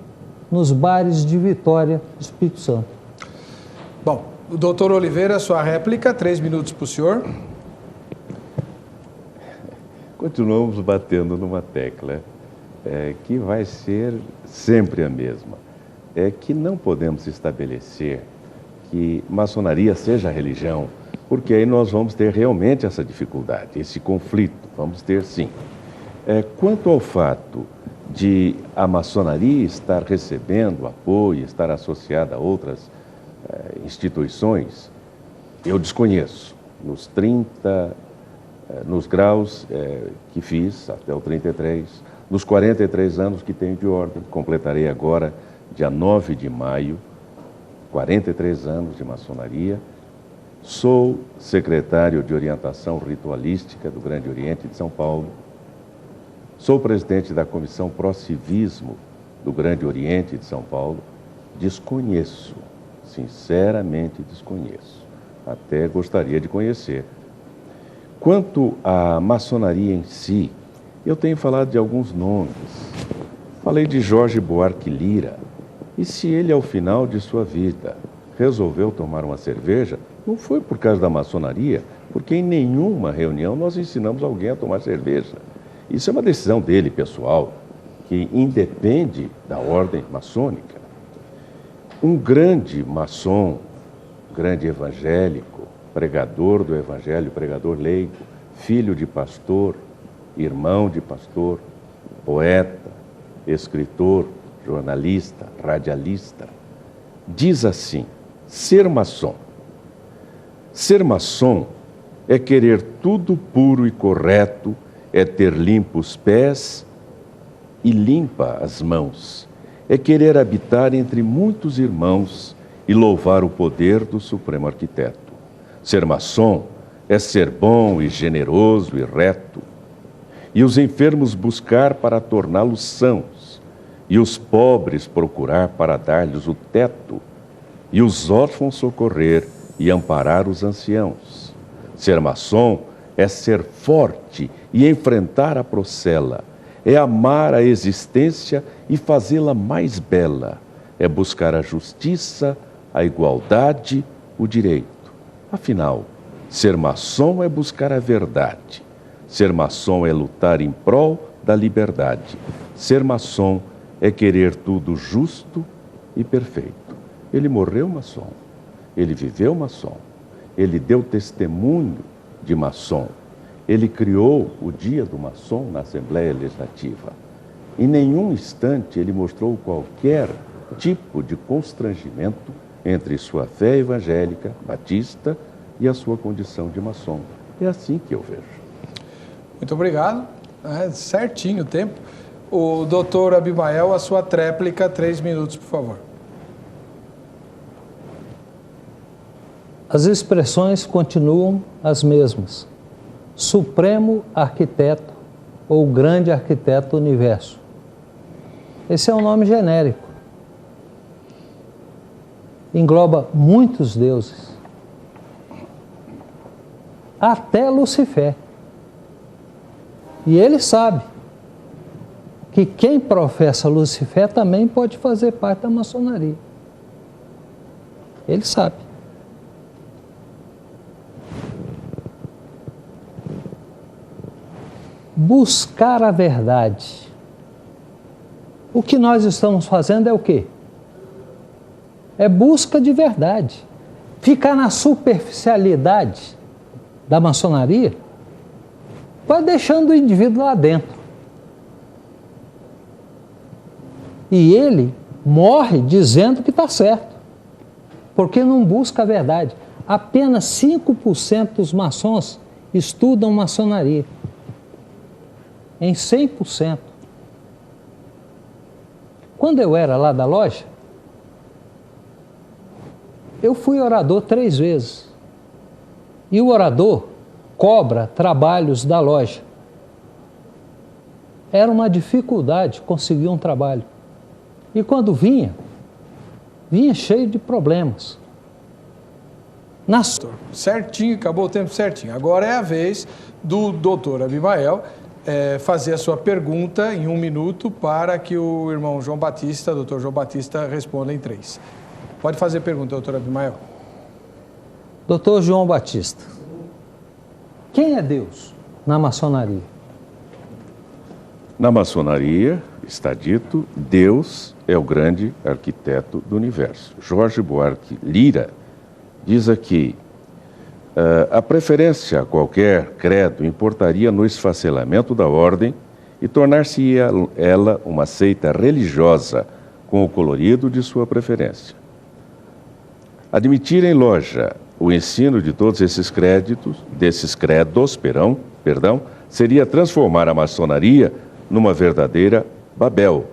nos bares de Vitória, Espírito Santo. Bom, o doutor Oliveira, sua réplica, 3 minutos para o senhor. Continuamos batendo numa tecla que vai ser sempre a mesma. É que não podemos estabelecer que maçonaria seja religião, porque aí nós vamos ter realmente essa dificuldade, esse conflito, vamos ter sim. Quanto ao fato de a maçonaria estar recebendo apoio, estar associada a outras instituições, eu desconheço. Nos graus que fiz, até o 33, nos 43 anos que tenho de ordem, completarei agora, dia 9 de maio, 43 anos de maçonaria. Sou secretário de orientação ritualística do Grande Oriente de São Paulo. Sou presidente da Comissão Pró-Civismo do Grande Oriente de São Paulo. Desconheço, sinceramente desconheço. Até gostaria de conhecer. Quanto à maçonaria em si, eu tenho falado de alguns nomes. Falei de Jorge Buarque Lira. E se ele, ao final de sua vida, resolveu tomar uma cerveja, não foi por causa da maçonaria, porque em nenhuma reunião nós ensinamos alguém a tomar cerveja. Isso é uma decisão dele, pessoal, que independe da ordem maçônica. Um grande maçom, grande evangélico, pregador do evangelho, pregador leigo, filho de pastor, irmão de pastor, poeta, escritor, jornalista, radialista, diz assim: ser maçom. Ser maçom é querer tudo puro e correto, é ter limpos pés e limpa as mãos, é querer habitar entre muitos irmãos e louvar o poder do Supremo Arquiteto. Ser maçom é ser bom e generoso e reto, e os enfermos buscar para torná-los sãos, e os pobres procurar para dar-lhes o teto, e os órfãos socorrer e amparar os anciãos. Ser maçom é ser forte e enfrentar a procela, é amar a existência e fazê-la mais bela, é buscar a justiça, a igualdade, o direito. Afinal, ser maçom é buscar a verdade. Ser maçom é lutar em prol da liberdade. Ser maçom é querer tudo justo e perfeito. Ele morreu maçom, ele viveu maçom, ele deu testemunho de maçom, ele criou o dia do maçom na Assembleia Legislativa. Em nenhum instante ele mostrou qualquer tipo de constrangimento entre sua fé evangélica, batista, e a sua condição de maçom. É assim que eu vejo. Muito obrigado. Certinho o tempo. O doutor Abimael, a sua tréplica, 3 minutos, por favor. As expressões continuam as mesmas. Supremo Arquiteto ou Grande Arquiteto do Universo. Esse é um nome genérico. Engloba muitos deuses. Até Lucifer. E ele sabe que quem professa Lucifer também pode fazer parte da maçonaria. Ele sabe. Buscar a verdade. O que nós estamos fazendo é o quê? É busca de verdade. Ficar na superficialidade da maçonaria vai deixando o indivíduo lá dentro. E ele morre dizendo que está certo, porque não busca a verdade. Apenas 5% dos maçons estudam maçonaria. Em 100%. Quando eu era lá da loja, eu fui orador 3 vezes. E o orador cobra trabalhos da loja. Era uma dificuldade conseguir um trabalho. E quando vinha cheio de problemas. Certinho, acabou o tempo certinho. Agora é a vez do doutor Abimael fazer a sua pergunta em 1 minuto para que o irmão João Batista, doutor João Batista, responda em 3. Pode fazer pergunta, doutor Abimael. Doutor João Batista, quem é Deus na maçonaria? Na maçonaria está dito: Deus é o grande arquiteto do universo. Jorge Buarque Lira diz aqui: a preferência a qualquer credo importaria no esfacelamento da ordem e tornar-se ela uma seita religiosa com o colorido de sua preferência. Admitir em loja o ensino de todos esses credos, seria transformar a maçonaria numa verdadeira Babel,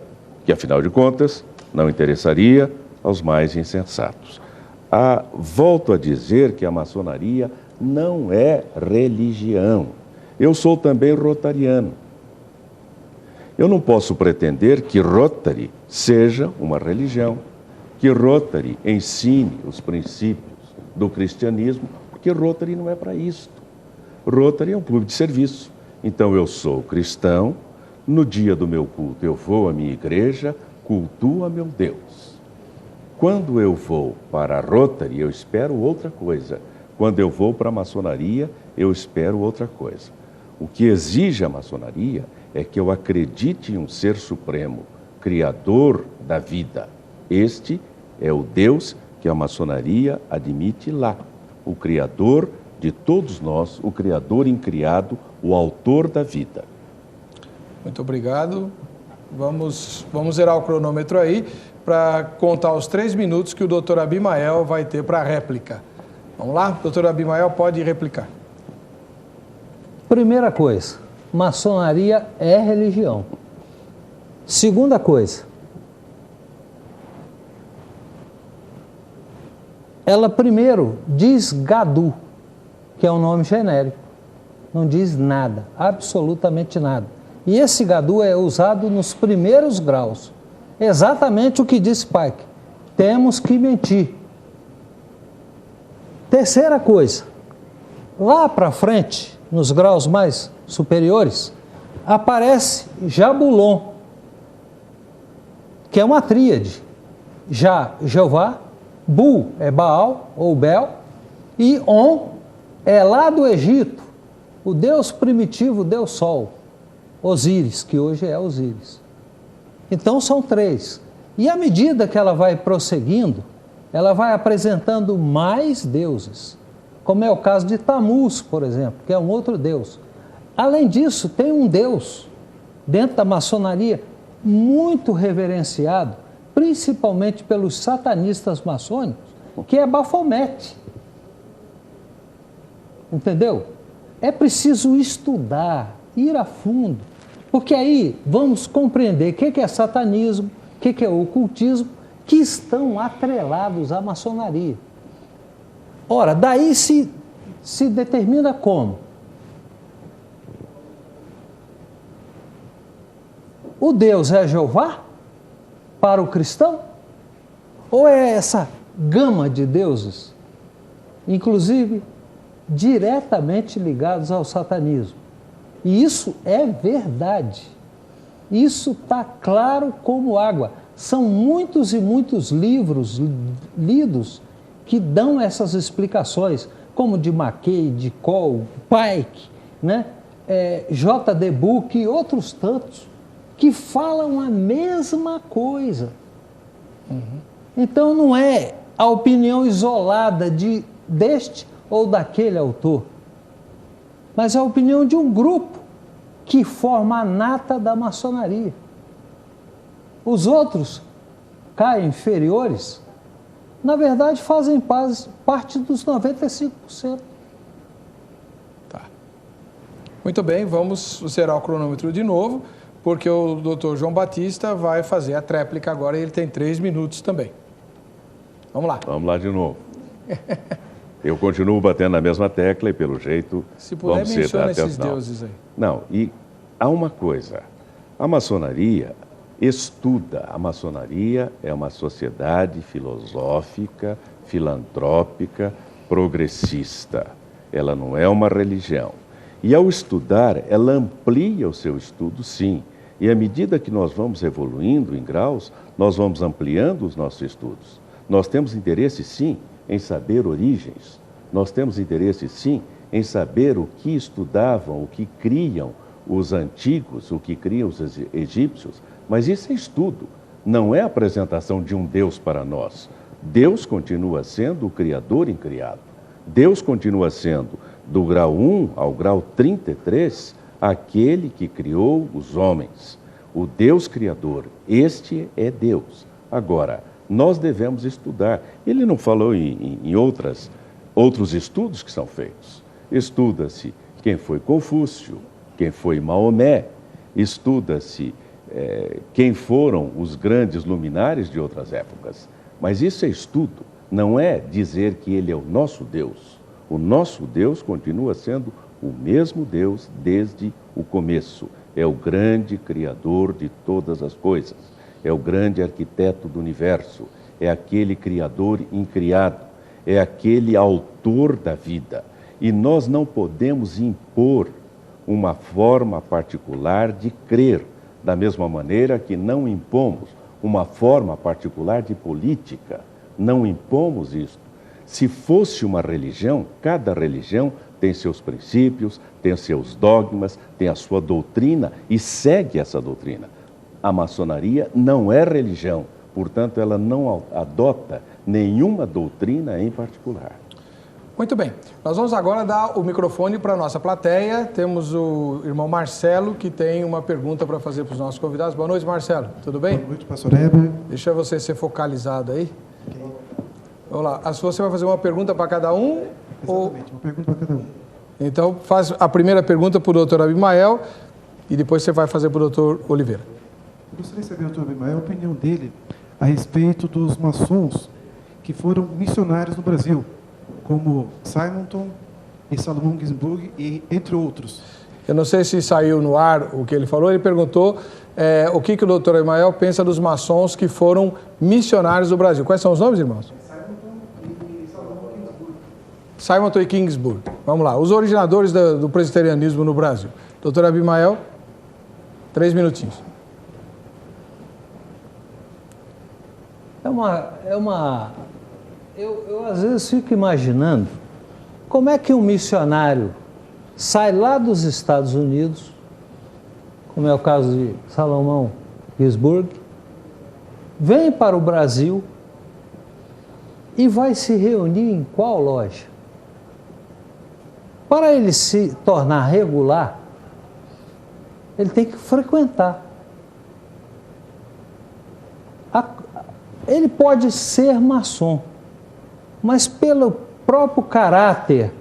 que afinal de contas não interessaria aos mais insensatos. Volto a dizer que a maçonaria não é religião. Eu sou também rotariano. Eu não posso pretender que Rotary seja uma religião, que Rotary ensine os princípios do cristianismo, porque Rotary não é para isto. Rotary é um clube de serviço. Então eu sou cristão, no dia do meu culto eu vou à minha igreja, cultuo a meu Deus. Quando eu vou para a Rotary, eu espero outra coisa. Quando eu vou para a maçonaria, eu espero outra coisa. O que exige a maçonaria é que eu acredite em um ser supremo, criador da vida. Este É o Deus que a maçonaria admite lá. O Criador de todos nós, o Criador incriado, o autor da vida. Muito obrigado. Vamos zerar o cronômetro aí para contar os 3 minutos que o doutor Abimael vai ter para a réplica. Vamos lá? Doutor Abimael, pode replicar. Primeira coisa, maçonaria é religião. Segunda coisa, ela primeiro diz Gadu, que é um nome genérico, não diz nada, absolutamente nada. E esse Gadu é usado nos primeiros graus, exatamente o que disse Pike, temos que mentir. Terceira coisa, lá para frente, nos graus mais superiores, aparece Jabulon, que é uma tríade. Já, Jeová, Bu é Baal ou Bel, e On é lá do Egito, o deus primitivo, o deus Sol, Osíris, que hoje é Osíris. Então são 3. E à medida que ela vai prosseguindo, ela vai apresentando mais deuses, como é o caso de Tamuz, por exemplo, que é um outro deus. Além disso, tem um deus dentro da maçonaria muito reverenciado, principalmente pelos satanistas maçônicos, que é Bafomete. Entendeu? É preciso estudar, ir a fundo, porque aí vamos compreender o que é satanismo, o que é ocultismo, que estão atrelados à maçonaria. Ora, daí se determina como? O Deus é Jeová para o cristão? Ou é essa gama de deuses, inclusive diretamente ligados ao satanismo? E isso é verdade. Isso está claro como água. São muitos e muitos livros lidos que dão essas explicações, como de Mackay, de Cole, Pike, né? J.D. Book e outros tantos, que falam a mesma coisa. Então não é a opinião isolada deste ou daquele autor, mas a opinião de um grupo que forma a nata da maçonaria. Os outros, cá inferiores, na verdade fazem parte dos 95%. Tá. Muito bem, vamos zerar o cronômetro de novo, porque o doutor João Batista vai fazer a tréplica agora e ele tem 3 minutos também. Vamos lá. Vamos lá de novo. Eu continuo batendo na mesma tecla e, pelo jeito, se puder, menciona esses deuses aí. Não, e há uma coisa. A maçonaria estuda. A maçonaria é uma sociedade filosófica, filantrópica, progressista. Ela não é uma religião. E ao estudar, ela amplia o seu estudo, sim. E à medida que nós vamos evoluindo em graus, nós vamos ampliando os nossos estudos. Nós temos interesse, sim, em saber origens. Nós temos interesse, sim, em saber o que estudavam, o que criam os antigos, o que criam os egípcios. Mas isso é estudo, não é a apresentação de um Deus para nós. Deus continua sendo o Criador incriado. Deus continua sendo, do grau 1 ao grau 33, aquele que criou os homens. O Deus Criador, este é Deus. Agora, nós devemos estudar. Ele não falou em outros estudos que são feitos. Estuda-se quem foi Confúcio, quem foi Maomé, estuda-se quem foram os grandes luminares de outras épocas. Mas isso é estudo, não é dizer que ele é o nosso Deus. O nosso Deus continua sendo o mesmo Deus desde o começo. É o grande Criador de todas as coisas. É o grande arquiteto do universo. É aquele Criador incriado. É aquele autor da vida. E nós não podemos impor uma forma particular de crer, da mesma maneira que não impomos uma forma particular de política. Não impomos isso. Se fosse uma religião, cada religião tem seus princípios, tem seus dogmas, tem a sua doutrina e segue essa doutrina. A maçonaria não é religião, portanto, ela não adota nenhuma doutrina em particular. Muito bem. Nós vamos agora dar o microfone para a nossa plateia. Temos o irmão Marcelo, que tem uma pergunta para fazer para os nossos convidados. Boa noite, Marcelo. Tudo bem? Boa noite, pastor Heber. Deixa você ser focalizado aí. Okay. Vamos lá. Você vai fazer uma pergunta para cada um? Exatamente, uma pergunta para cada um. Então, faz a primeira pergunta para o doutor Abimael e depois você vai fazer para o doutor Oliveira. Eu gostaria de saber, doutor Abimael, a opinião dele a respeito dos maçons que foram missionários no Brasil, como Simonton e Salomão Ginsburg, e entre outros. Eu não sei se saiu no ar o que ele falou. Ele perguntou o que o doutor Abimael pensa dos maçons que foram missionários do Brasil. Quais são os nomes, irmãos? Simonton e Ginsburg. Vamos lá. Os originadores do presbiterianismo no Brasil. Doutor Abimael, 3 minutinhos. Eu às vezes fico imaginando como é que um missionário sai lá dos Estados Unidos, como é o caso de Salomão Ginsburg, vem para o Brasil e vai se reunir em qual loja? Para ele se tornar regular, ele tem que frequentar. Ele pode ser maçom, mas pelo próprio caráter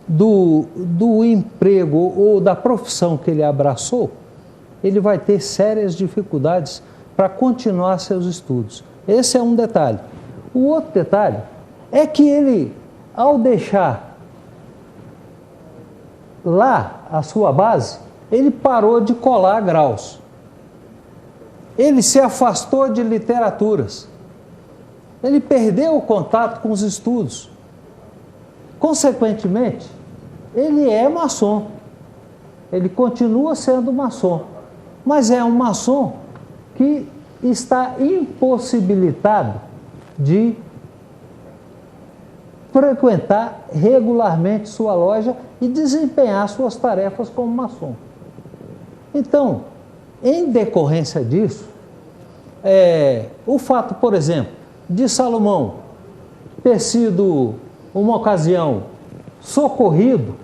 do emprego ou da profissão que ele abraçou, ele vai ter sérias dificuldades para continuar seus estudos. Esse é um detalhe. O outro detalhe é que ele, ao deixar lá a sua base, ele parou de colar graus. Ele se afastou de literaturas. Ele perdeu o contato com os estudos. Consequentemente, ele é maçom. Ele continua sendo maçom. Mas é um maçom que está impossibilitado de frequentar regularmente sua loja e desempenhar suas tarefas como maçom. Então, em decorrência disso, o fato, por exemplo, de Salomão ter sido, uma ocasião, socorrido,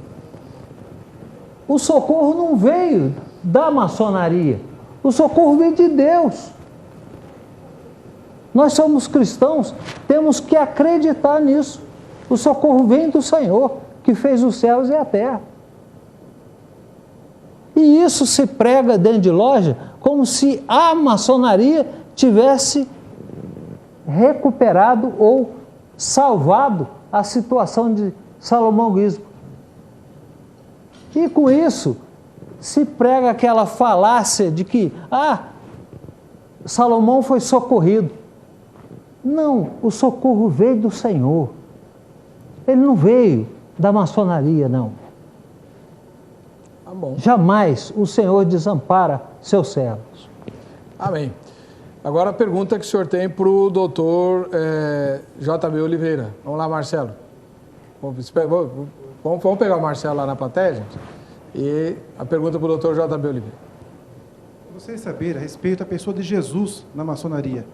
o socorro não veio da maçonaria, o socorro veio de Deus. Nós somos cristãos, temos que acreditar nisso. O socorro vem do Senhor, que fez os céus e a terra. E isso se prega dentro de loja como se a maçonaria tivesse recuperado ou salvado a situação de Salomão Ginsburg. E com isso se prega aquela falácia de que Salomão foi socorrido. Não, o socorro veio do Senhor. Ele não veio da maçonaria, não. Tá bom. Jamais o Senhor desampara seus servos. Amém. Agora a pergunta que o senhor tem para o doutor J.B. Oliveira. Vamos lá, Marcelo. Vamos pegar o Marcelo lá na plateia, gente? E a pergunta para o doutor J.B. Oliveira. Eu gostaria de saber a respeito da pessoa de Jesus na maçonaria.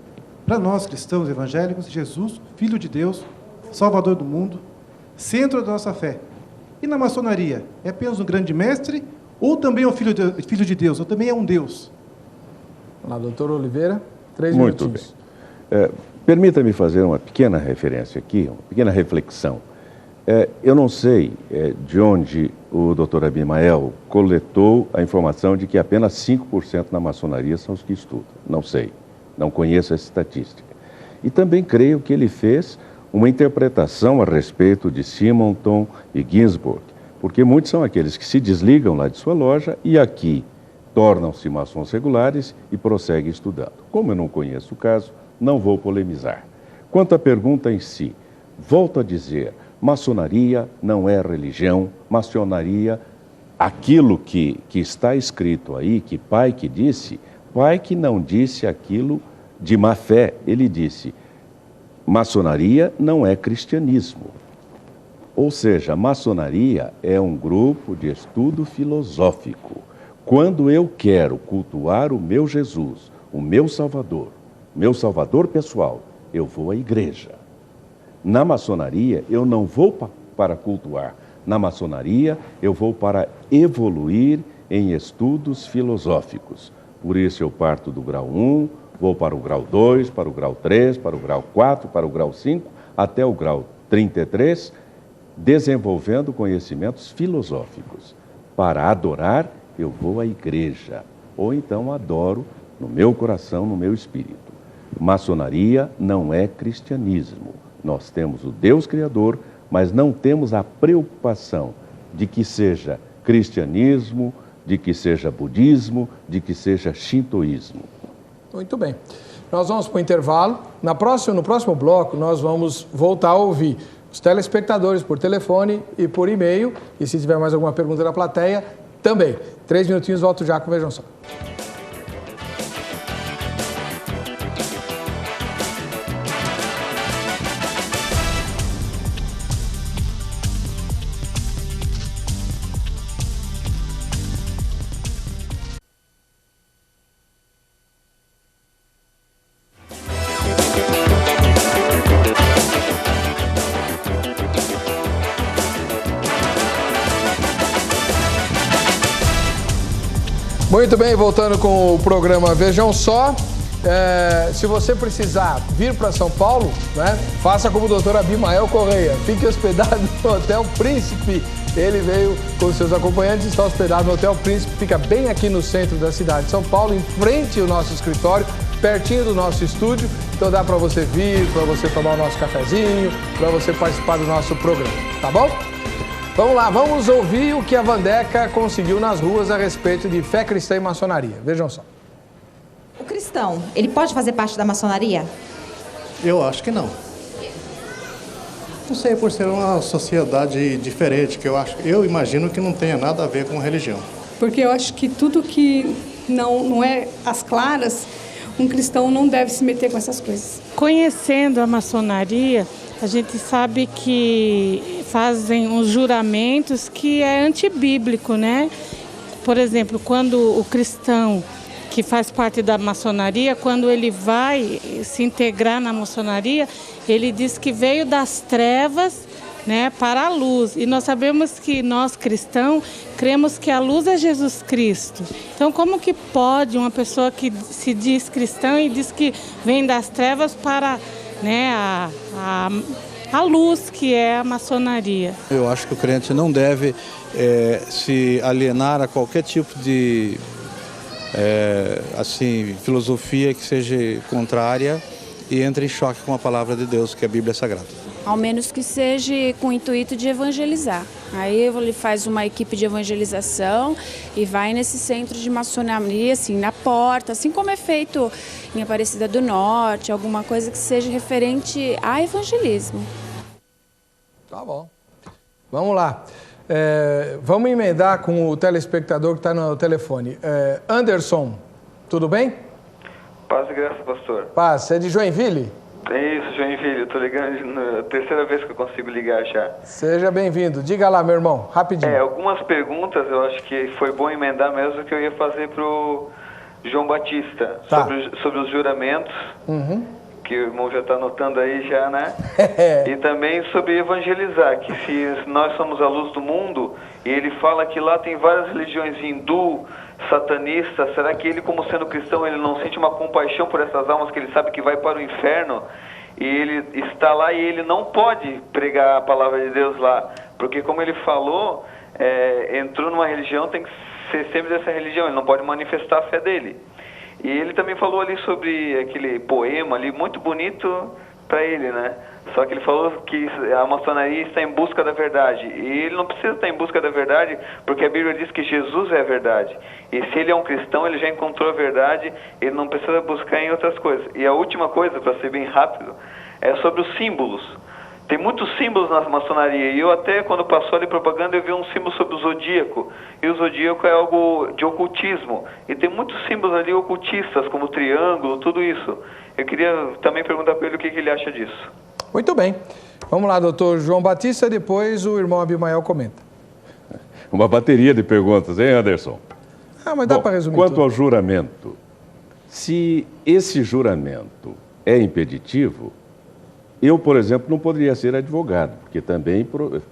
Para nós, cristãos evangélicos, Jesus, Filho de Deus, Salvador do mundo, centro da nossa fé. E na maçonaria, é apenas um grande mestre ou também é um filho de Deus, ou também é um Deus? Vamos lá, doutor Oliveira, 3 Muito minutinhos. bem. Permita-me fazer uma pequena referência aqui, uma pequena reflexão. Eu não sei de onde o doutor Abimael coletou a informação de que apenas 5% na maçonaria são os que estudam. Não sei, não conheço essa estatística. E também creio que ele fez uma interpretação a respeito de Simonton e Ginsburg, porque muitos são aqueles que se desligam lá de sua loja e aqui tornam-se maçons regulares e prosseguem estudando. Como eu não conheço o caso, não vou polemizar. Quanto à pergunta em si, volto a dizer, maçonaria não é religião, maçonaria, aquilo que está escrito aí, que pai que não disse aquilo de má fé, ele disse, maçonaria não é cristianismo. Ou seja, a maçonaria é um grupo de estudo filosófico. Quando eu quero cultuar o meu Jesus, o meu Salvador, meu salvador pessoal, eu vou à igreja. Na maçonaria, eu não vou para cultuar. Na maçonaria, eu vou para evoluir em estudos filosóficos. Por isso, eu parto do grau 1, vou para o grau 2, para o grau 3, para o grau 4, para o grau 5, até o grau 33, desenvolvendo conhecimentos filosóficos. Para adorar, eu vou à igreja, ou então adoro no meu coração, no meu espírito. Maçonaria não é cristianismo. Nós temos o Deus Criador, mas não temos a preocupação de que seja cristianismo, de que seja budismo, de que seja shintoísmo. Muito bem. Nós vamos para o intervalo. No próximo bloco, nós vamos voltar a ouvir os telespectadores por telefone e por e-mail. E se tiver mais alguma pergunta da plateia, também. 3 minutinhos, volto já com Vejam Só. Muito bem, voltando com o programa Vejam Só. Se você precisar vir para São Paulo, né, faça como o doutor Abimael Correia. Fique hospedado no Hotel Príncipe. Ele veio com seus acompanhantes, está hospedado no Hotel Príncipe, fica bem aqui no centro da cidade de São Paulo, em frente ao nosso escritório, pertinho do nosso estúdio. Então dá para você vir, para você tomar o nosso cafezinho, para você participar do nosso programa, tá bom? Vamos lá, vamos ouvir o que a Wandeca conseguiu nas ruas a respeito de fé cristã e maçonaria. Vejam só. O cristão, ele pode fazer parte da maçonaria? Eu acho que não. Não sei, por ser uma sociedade diferente, que eu imagino que não tenha nada a ver com religião. Porque eu acho que tudo que não é às claras, um cristão não deve se meter com essas coisas. Conhecendo a maçonaria, a gente sabe que fazem uns juramentos que é antibíblico, né? Por exemplo, quando o cristão que faz parte da maçonaria, quando ele vai se integrar na maçonaria, ele diz que veio das trevas, né, para a luz. E nós sabemos que nós cristãos cremos que a luz é Jesus Cristo. Então, como que pode uma pessoa que se diz cristã e diz que vem das trevas para, né, a luz que é a maçonaria? Eu acho que o crente não deve se alienar a qualquer tipo de filosofia que seja contrária e entre em choque com a palavra de Deus, que é a Bíblia Sagrada. Ao menos que seja com o intuito de evangelizar. Aí ele faz uma equipe de evangelização e vai nesse centro de maçonaria, assim, na porta, assim como é feito em Aparecida do Norte, alguma coisa que seja referente a evangelismo. Tá bom. Vamos lá. Vamos emendar com o telespectador que está no telefone. Anderson, tudo bem? Paz e graça, pastor. Paz, você é de Joinville? É isso, Joinville. Eu tô ligando na terceira vez que eu consigo ligar já. Seja bem-vindo. Diga lá, meu irmão, rapidinho. Algumas perguntas eu acho que foi bom emendar mesmo que eu ia fazer pro João Batista. Tá. Sobre os juramentos, que o irmão já está anotando aí já, né? E também sobre evangelizar, que se nós somos a luz do mundo, e ele fala que lá tem várias religiões hindu, satanista, será que ele, como sendo cristão, ele não sente uma compaixão por essas almas que ele sabe que vai para o inferno e ele está lá e ele não pode pregar a palavra de Deus lá? Porque, como ele falou, entrou numa religião, tem que ser sempre dessa religião, ele não pode manifestar a fé dele. E ele também falou ali sobre aquele poema ali, muito bonito para ele, né? Só que ele falou que a maçonaria está em busca da verdade. E ele não precisa estar em busca da verdade, porque a Bíblia diz que Jesus é a verdade. E se ele é um cristão, ele já encontrou a verdade, ele não precisa buscar em outras coisas. E a última coisa, para ser bem rápido, é sobre os símbolos. Tem muitos símbolos na maçonaria, e eu até, quando passou ali propaganda, eu vi um símbolo sobre o zodíaco. E o zodíaco é algo de ocultismo. E tem muitos símbolos ali ocultistas, como o triângulo, tudo isso. Eu queria também perguntar para ele o que ele acha disso. Muito bem. Vamos lá, doutor João Batista, depois o irmão Abimael comenta. Uma bateria de perguntas, hein, Anderson? Mas dá para resumir quanto tudo. ao juramento, Se esse juramento é impeditivo, eu, por exemplo, não poderia ser advogado, porque também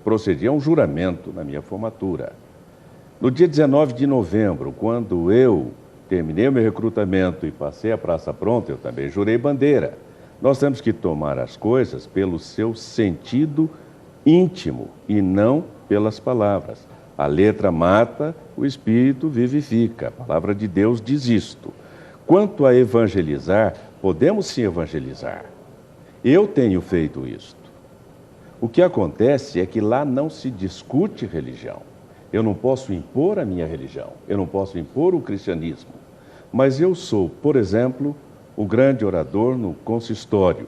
procedia a um juramento na minha formatura. No dia 19 de novembro, quando eu terminei o meu recrutamento e passei a praça pronta, eu também jurei bandeira. Nós temos que tomar as coisas pelo seu sentido íntimo e não pelas palavras. A letra mata, o espírito vivifica. A palavra de Deus diz isto. Quanto a evangelizar, podemos sim evangelizar. Eu tenho feito isto. O que acontece é que lá não se discute religião. Eu não posso impor a minha religião, eu não posso impor o cristianismo. Mas eu sou, por exemplo, o grande orador no consistório,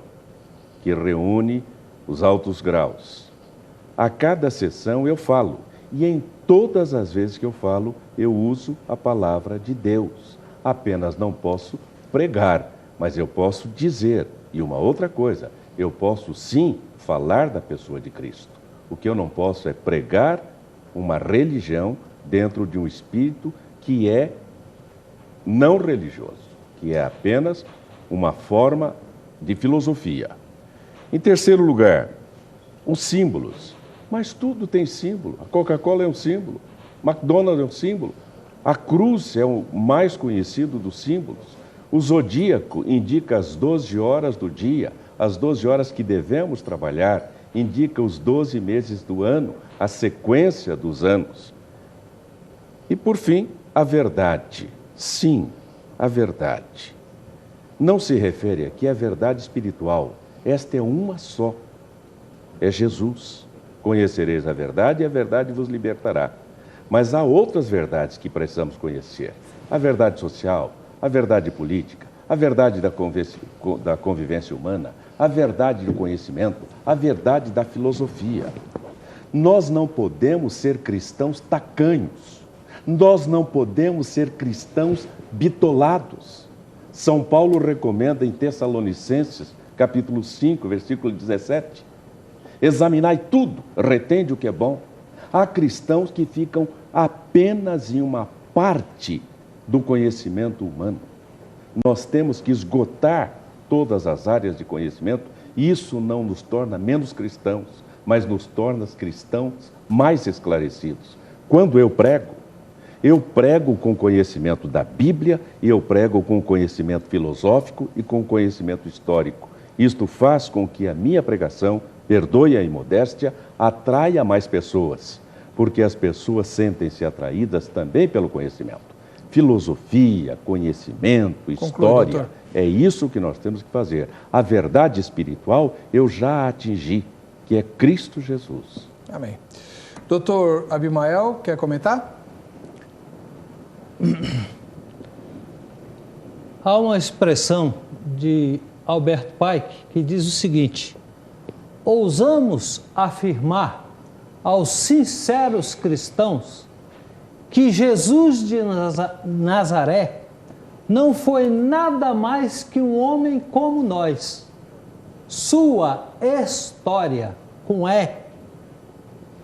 que reúne os altos graus. A cada sessão eu falo, e em todas as vezes que eu falo, eu uso a palavra de Deus. Apenas não posso pregar, mas eu posso dizer. E uma outra coisa, eu posso sim falar da pessoa de Cristo. O que eu não posso é pregar uma religião dentro de um espírito que é não religioso, que é apenas uma forma de filosofia. Em terceiro lugar, os símbolos. Mas tudo tem símbolo. A Coca-Cola é um símbolo, McDonald's é um símbolo, a cruz é o mais conhecido dos símbolos. O zodíaco indica as 12 horas do dia, as 12 horas que devemos trabalhar, indica os 12 meses do ano, a sequência dos anos. E, por fim, a verdade. Sim, a verdade. Não se refere aqui à verdade espiritual. Esta é uma só. É Jesus. Conhecereis a verdade e a verdade vos libertará. Mas há outras verdades que precisamos conhecer. A verdade social, a verdade política, a verdade da convivência humana, a verdade do conhecimento, a verdade da filosofia. Nós não podemos ser cristãos tacanhos. Nós não podemos ser cristãos bitolados. São Paulo recomenda em Tessalonicenses, capítulo 5, versículo 17, examinai tudo, retende o que é bom. Há cristãos que ficam apenas em uma parte do conhecimento humano. Nós temos que esgotar todas as áreas de conhecimento, e isso não nos torna menos cristãos, mas nos torna cristãos mais esclarecidos. Quando eu prego com conhecimento da Bíblia e eu prego com conhecimento filosófico e com conhecimento histórico. Isto faz com que a minha pregação, perdoe a imodéstia, atraia mais pessoas, porque as pessoas sentem-se atraídas também pelo conhecimento. Filosofia, conhecimento, história, é isso que nós temos que fazer. A verdade espiritual eu já atingi, que é Cristo Jesus. Amém. Doutor Abimael, quer comentar? Há uma expressão de Albert Pike que diz o seguinte: ousamos afirmar aos sinceros cristãos que Jesus de Nazaré não foi nada mais que um homem como nós. Sua história, com E,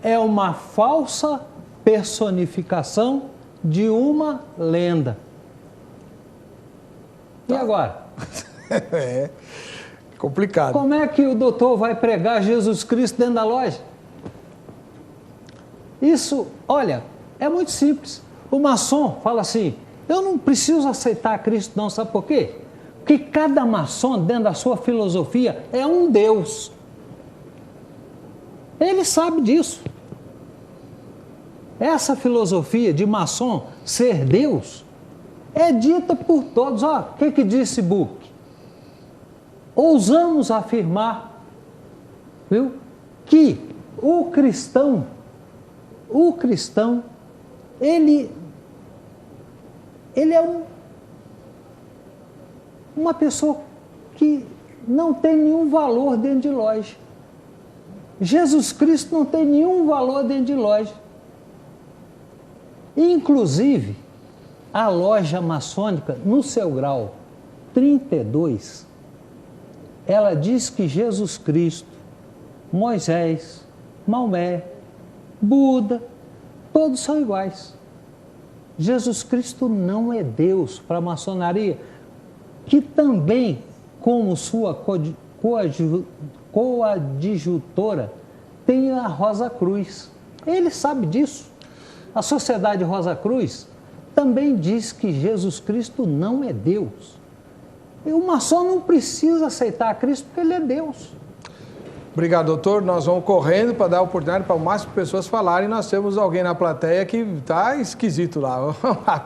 é uma falsa personificação de uma lenda. E agora? É complicado. Como é que o doutor vai pregar Jesus Cristo dentro da loja? Isso, olha, é muito simples. O maçom fala assim: eu não preciso aceitar Cristo não, sabe por quê? Porque cada maçom, dentro da sua filosofia, é um Deus. Ele sabe disso. Essa filosofia de maçom ser Deus é dita por todos. Ó, o que disse Book? Ousamos afirmar, viu, que o cristão, ele é uma pessoa que não tem nenhum valor dentro de loja. Jesus Cristo não tem nenhum valor dentro de loja. Inclusive, a loja maçônica, no seu grau 32, ela diz que Jesus Cristo, Moisés, Maomé, Buda, todos são iguais. Jesus Cristo não é Deus para a maçonaria. que também, como sua coadjutora, tem a Rosa Cruz. Ele sabe disso. A Sociedade Rosa Cruz também diz que Jesus Cristo não é Deus. E o maçom não precisa aceitar a Cristo porque ele é Deus. Obrigado, doutor. Nós vamos correndo para dar oportunidade para o máximo de pessoas falarem. Nós temos alguém na plateia que está esquisito lá.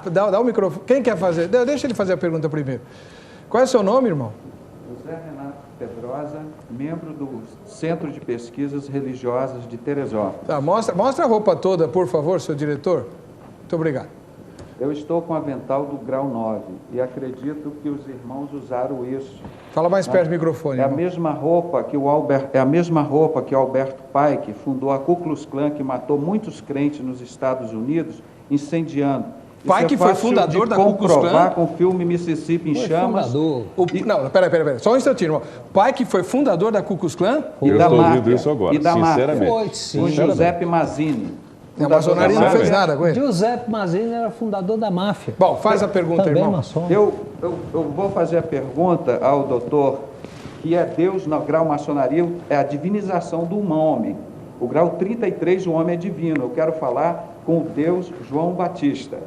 Dá o microfone. Quem quer fazer? Deixa ele fazer a pergunta primeiro. Qual é o seu nome, irmão? José Renato Pedrosa, membro do Centro de Pesquisas Religiosas de Teresópolis. Tá, mostra a roupa toda, por favor, seu diretor. Muito obrigado. Eu estou com o avental do grau 9 e acredito que os irmãos usaram isso. Fala mais perto do microfone. É a mesma roupa que Alberto Pike fundou a Ku Klux Klan, que matou muitos crentes nos Estados Unidos, incendiando. Pike foi fundador da Ku Klux Klan? Comprovar com o filme Mississippi em Chamas. Não, peraí. Só um instantinho, irmão. Pike foi fundador da Ku Klux Klan? Eu estou ouvindo isso agora, e da sinceramente. Com Giuseppe Mazzini. A maçonaria não fez nada com ele? Giuseppe Mazzini era fundador da máfia. Bom, faz a pergunta, também irmão. Maçom. Eu vou fazer a pergunta ao doutor, que é Deus, no grau maçonaria, é a divinização do homem. O grau 33, o homem é divino. Eu quero falar com o Deus João Batista.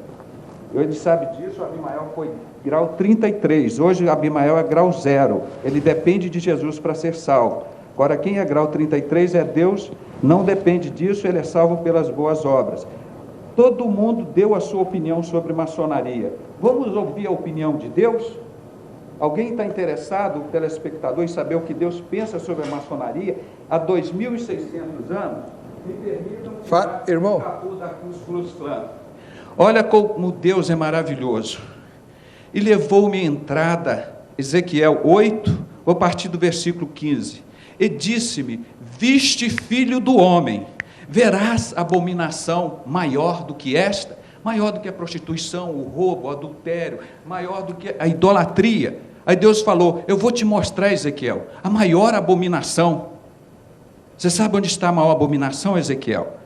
Ele sabe disso, o Abimael foi grau 33. Hoje o Abimael é grau 0. Ele depende de Jesus para ser salvo. Agora, quem é grau 33 é Deus, não depende disso, ele é salvo pelas boas obras. Todo mundo deu a sua opinião sobre maçonaria. Vamos ouvir a opinião de Deus? Alguém está interessado, o telespectador, em saber o que Deus pensa sobre a maçonaria há 2.600 anos? Me permitam irmão. O capô da Ku Klux Klan. Olha como Deus é maravilhoso. E levou-me à entrada, Ezequiel 8, vou partir do versículo 15. E disse-me: viste, filho do homem, verás abominação maior do que esta? Maior do que a prostituição, o roubo, o adultério, maior do que a idolatria. Aí Deus falou: eu vou te mostrar, Ezequiel, a maior abominação. Você sabe onde está a maior abominação, Ezequiel?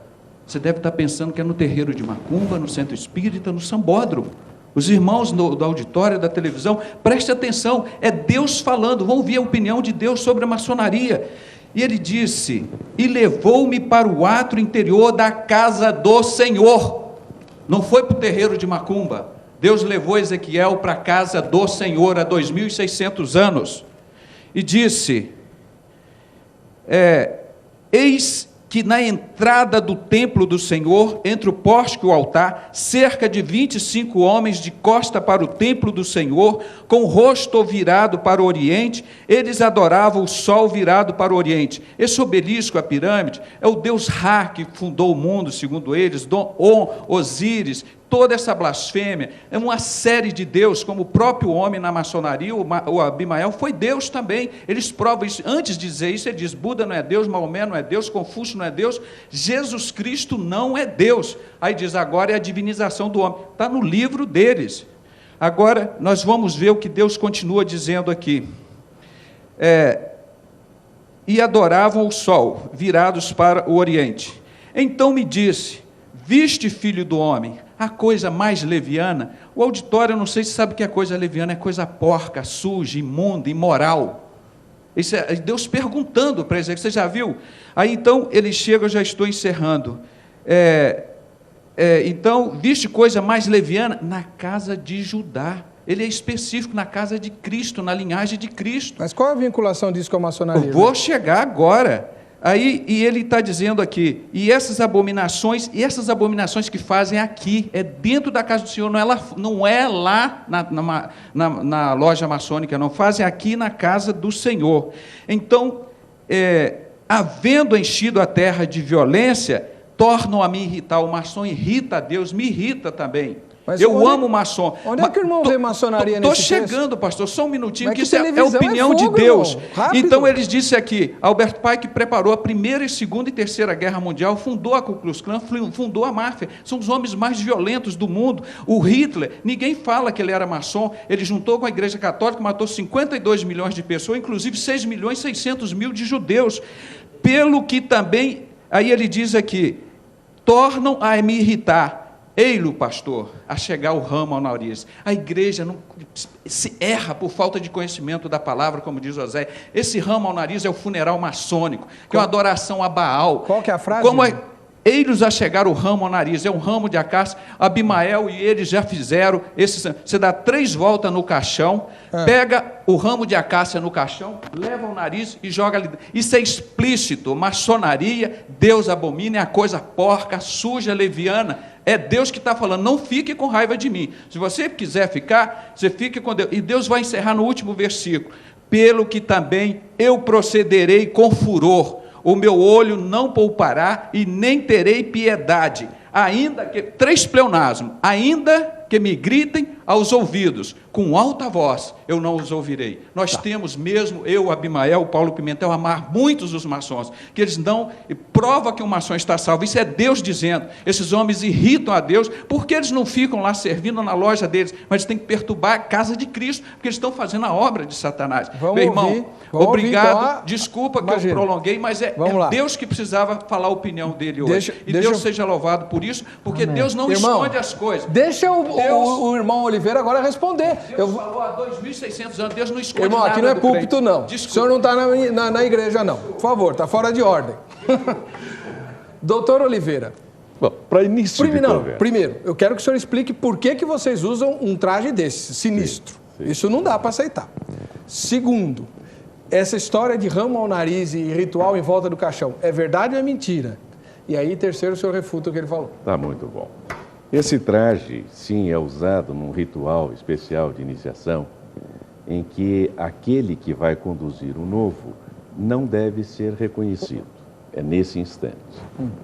Você deve estar pensando que é no terreiro de Macumba, no centro espírita, no sambódromo. Os irmãos do auditório, da televisão, preste atenção, é Deus falando, vão ouvir a opinião de Deus sobre a maçonaria. E ele disse: e levou-me para o átrio interior da casa do Senhor. Não foi para o terreiro de Macumba. Deus levou Ezequiel para a casa do Senhor há 2.600 anos. E disse: eis que na entrada do templo do Senhor, entre o pórtico e o altar, cerca de 25 homens de costa para o templo do Senhor, com o rosto virado para o oriente, eles adoravam o sol virado para o oriente. Esse obelisco, a pirâmide, é o deus Ra, que fundou o mundo, segundo eles, On, Osíris. Toda essa blasfêmia é uma série de Deus, como o próprio homem na maçonaria, o Abimael foi Deus também. Eles provam isso. Antes de dizer isso, ele diz: Buda não é Deus, Maomé não é Deus, Confúcio não é Deus, Jesus Cristo não é Deus. Aí diz: agora é a divinização do homem. Está no livro deles. Agora nós vamos ver o que Deus continua dizendo aqui. E adoravam o sol, virados para o oriente. Então me disse: viste, filho do homem, a coisa mais leviana? O auditório, eu não sei se sabe o que é coisa leviana, é coisa porca, suja, imunda, imoral. Isso é Deus perguntando para Ezequiel, você já viu? Aí então ele chega, eu já estou encerrando. Então, viste coisa mais leviana? Na casa de Judá. Ele é específico, na casa de Cristo, na linhagem de Cristo. Mas qual a vinculação disso com a maçonaria? Eu vou chegar agora. Aí, e ele está dizendo aqui, e essas abominações que fazem aqui, é dentro da casa do Senhor, não é lá na loja maçônica, não, fazem aqui na casa do Senhor. Então, havendo enchido a terra de violência, tornam a me irritar. O maçom irrita a Deus, me irrita também. Mas eu amo maçom. Onde é que o irmão vê maçonaria nesse texto? Estou chegando, pastor, só um minutinho, mas que isso é a opinião de Deus. Então, eles disseram aqui, Albert Pike preparou a Primeira, Segunda e Terceira Guerra Mundial, fundou a Ku Klux Klan, fundou a máfia, são os homens mais violentos do mundo. O Hitler, ninguém fala que ele era maçom, ele juntou com a Igreja Católica, matou 52 milhões de pessoas, inclusive 6.600.000 de judeus. Pelo que também, aí ele diz aqui, tornam a me irritar. ei-lo, pastor, a chegar o ramo ao nariz. A igreja não se erra por falta de conhecimento da palavra, como diz José. Esse ramo ao nariz é o funeral maçônico, que é uma adoração a Baal. Qual que é a frase? Ei-los a chegar o ramo ao nariz, é um ramo de acácia. Abimael e eles já fizeram. Você dá 3 voltas no caixão, pega o ramo de acácia no caixão, leva o nariz e joga ali. Isso é explícito. Maçonaria, Deus abomina, é a coisa porca, suja, leviana. É Deus que está falando, não fique com raiva de mim. Se você quiser ficar, você fique com Deus. E Deus vai encerrar no último versículo. Pelo que também eu procederei com furor. O meu olho não poupará e nem terei piedade, ainda que, 3 pleonasmos, ainda que me gritem aos ouvidos, com alta voz, eu não os ouvirei. Nós temos mesmo, eu, Abimael, Paulo Pimentel, amar muitos dos maçons, que eles não, prova que o maçom está salvo, isso é Deus dizendo. Esses homens irritam a Deus, porque eles não ficam lá servindo na loja deles, mas eles têm que perturbar a casa de Cristo, porque eles estão fazendo a obra de Satanás. Meu irmão, obrigado, desculpa que eu prolonguei, mas é Deus que precisava falar a opinião dele hoje. Deus seja louvado por isso, porque Deus não esconde as coisas. Deixa o irmão Oliveira agora responder. Deus falou há 2.600 anos, Deus não esconde nada. Irmão, aqui não é púlpito, não. Desculpa. O senhor não está na igreja, não. Por favor, está fora de ordem. Doutor Oliveira. Bom, para início de conversa. Primeiro, eu quero que o senhor explique por que vocês usam um traje desse, sinistro. Sim. Isso não dá para aceitar. Segundo, essa história de ramo ao nariz e ritual em volta do caixão, é verdade ou é mentira? E aí, terceiro, o senhor refuta o que ele falou. Tá muito bom. Esse traje, sim, é usado num ritual especial de iniciação, em que aquele que vai conduzir o novo não deve ser reconhecido. É nesse instante.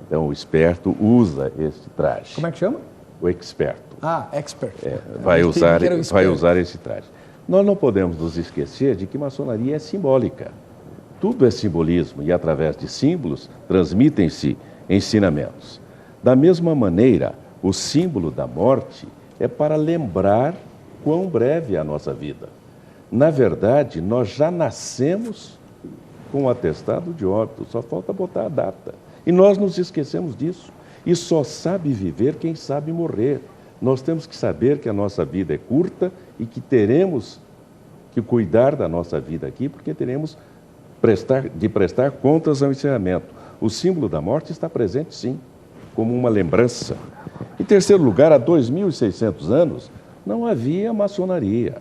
Então, o esperto usa este traje. Como é que chama? O experto. Ah, expert. Vai usar esse traje. Nós não podemos nos esquecer de que maçonaria é simbólica. Tudo é simbolismo e, através de símbolos, transmitem-se ensinamentos. Da mesma maneira, o símbolo da morte é para lembrar quão breve é a nossa vida. Na verdade, nós já nascemos com um atestado de óbito, só falta botar a data. E nós nos esquecemos disso. E só sabe viver quem sabe morrer. Nós temos que saber que a nossa vida é curta e que teremos que cuidar da nossa vida aqui, porque teremos de prestar contas ao encerramento. O símbolo da morte está presente, sim, como uma lembrança. Em terceiro lugar, há 2.600 anos, não havia maçonaria.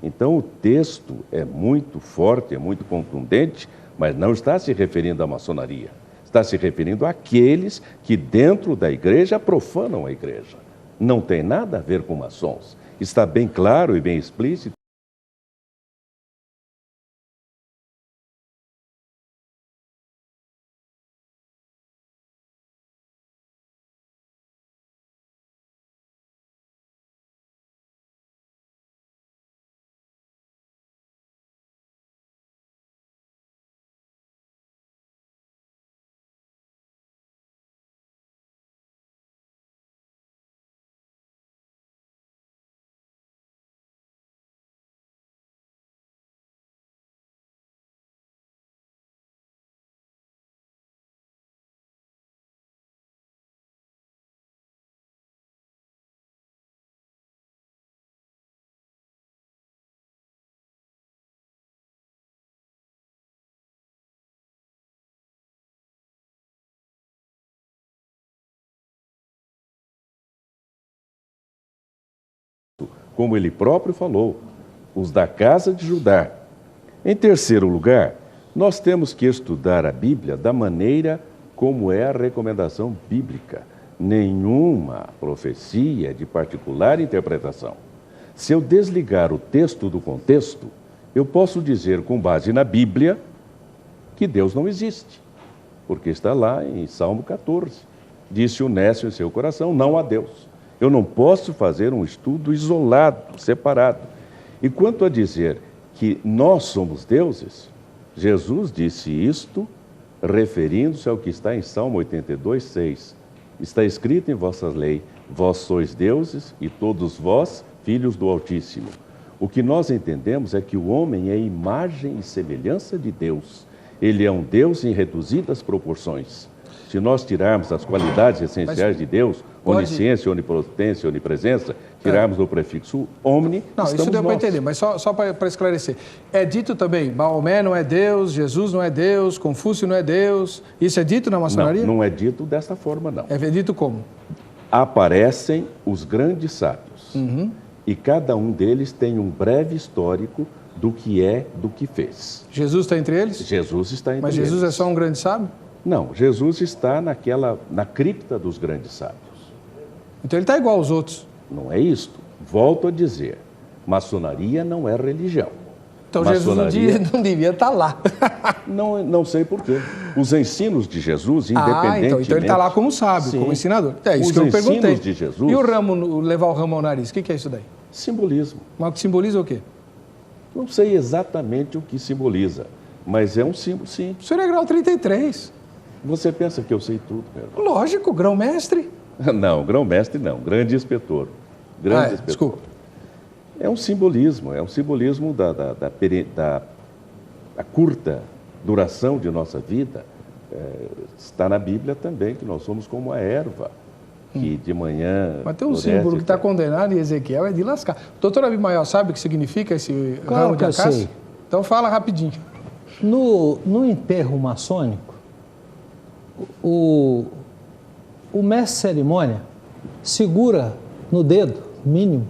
Então, o texto é muito forte, é muito contundente, mas não está se referindo à maçonaria. Está se referindo àqueles que, dentro da igreja, profanam a igreja. Não tem nada a ver com maçons. Está bem claro e bem explícito. Como ele próprio falou, os da casa de Judá. Em terceiro lugar, nós temos que estudar a Bíblia da maneira como é a recomendação bíblica. Nenhuma profecia é de particular interpretação. Se eu desligar o texto do contexto, eu posso dizer, com base na Bíblia, que Deus não existe, porque está lá em Salmo 14. Disse o nécio em seu coração, não há Deus. Eu não posso fazer um estudo isolado, separado. E quanto a dizer que nós somos deuses, Jesus disse isto referindo-se ao que está em Salmo 82, 6. Está escrito em vossa lei, vós sois deuses e todos vós, filhos do Altíssimo. O que nós entendemos é que o homem é imagem e semelhança de Deus. Ele é um Deus em reduzidas proporções. Se nós tirarmos as qualidades essenciais de Deus, onisciência, onipotência, onipresença, tirarmos o prefixo omni, não, isso deu para entender, mas só para esclarecer. É dito também, Maomé não é Deus, Jesus não é Deus, Confúcio não é Deus. Isso é dito na maçonaria? Não, não é dito dessa forma, não. É dito como? Aparecem os grandes sábios. E cada um deles tem um breve histórico do que é, do que fez. Jesus está entre eles? Jesus está entre eles. Mas Jesus é só um grande sábio? Não, Jesus está na cripta dos grandes sábios. Então ele está igual aos outros. Não é isto. Volto a dizer, maçonaria não é religião. Então maçonaria... Jesus não devia estar lá. Não sei por quê. Os ensinos de Jesus, independentemente... Então ele está lá como sábio, como ensinador. É isso que eu perguntei. Os ensinos de Jesus... E o ramo, levar o ramo ao nariz, o que é isso daí? Simbolismo. Mas simboliza o quê? Não sei exatamente o que simboliza, mas é um símbolo, sim. O senhor é grau 33. Você pensa que eu sei tudo, meu irmão? Lógico, grão-mestre. Não, grão-mestre não, grande inspetor. Grande inspetor. Desculpa. É um simbolismo da curta duração de nossa vida. Está na Bíblia também, que nós somos como a erva, que de manhã... Mas tem um símbolo que está condenado em Ezequiel, é de lascar. Doutor Abimael, sabe o que significa esse ramo de acácia? Sei. Então fala rapidinho. No enterro maçônico, o mestre cerimônia segura no dedo mínimo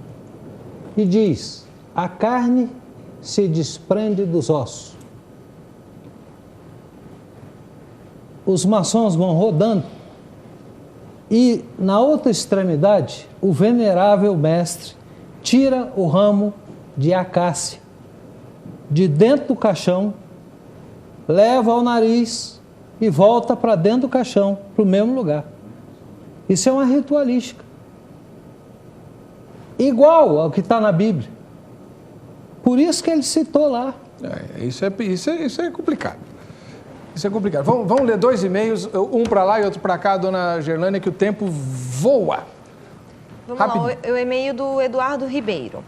e diz: a carne se desprende dos ossos. Os maçons vão rodando e, na outra extremidade, o venerável mestre tira o ramo de acácia de dentro do caixão, leva ao nariz e volta para dentro do caixão, para o mesmo lugar. Isso é uma ritualística. Igual ao que está na Bíblia. Por isso que ele citou lá. Isso é complicado. Isso é complicado. Vamos ler 2 e-mails, um para lá e outro para cá, dona Gerlânia, que o tempo voa. Vamos lá, o e-mail do Eduardo Ribeiro.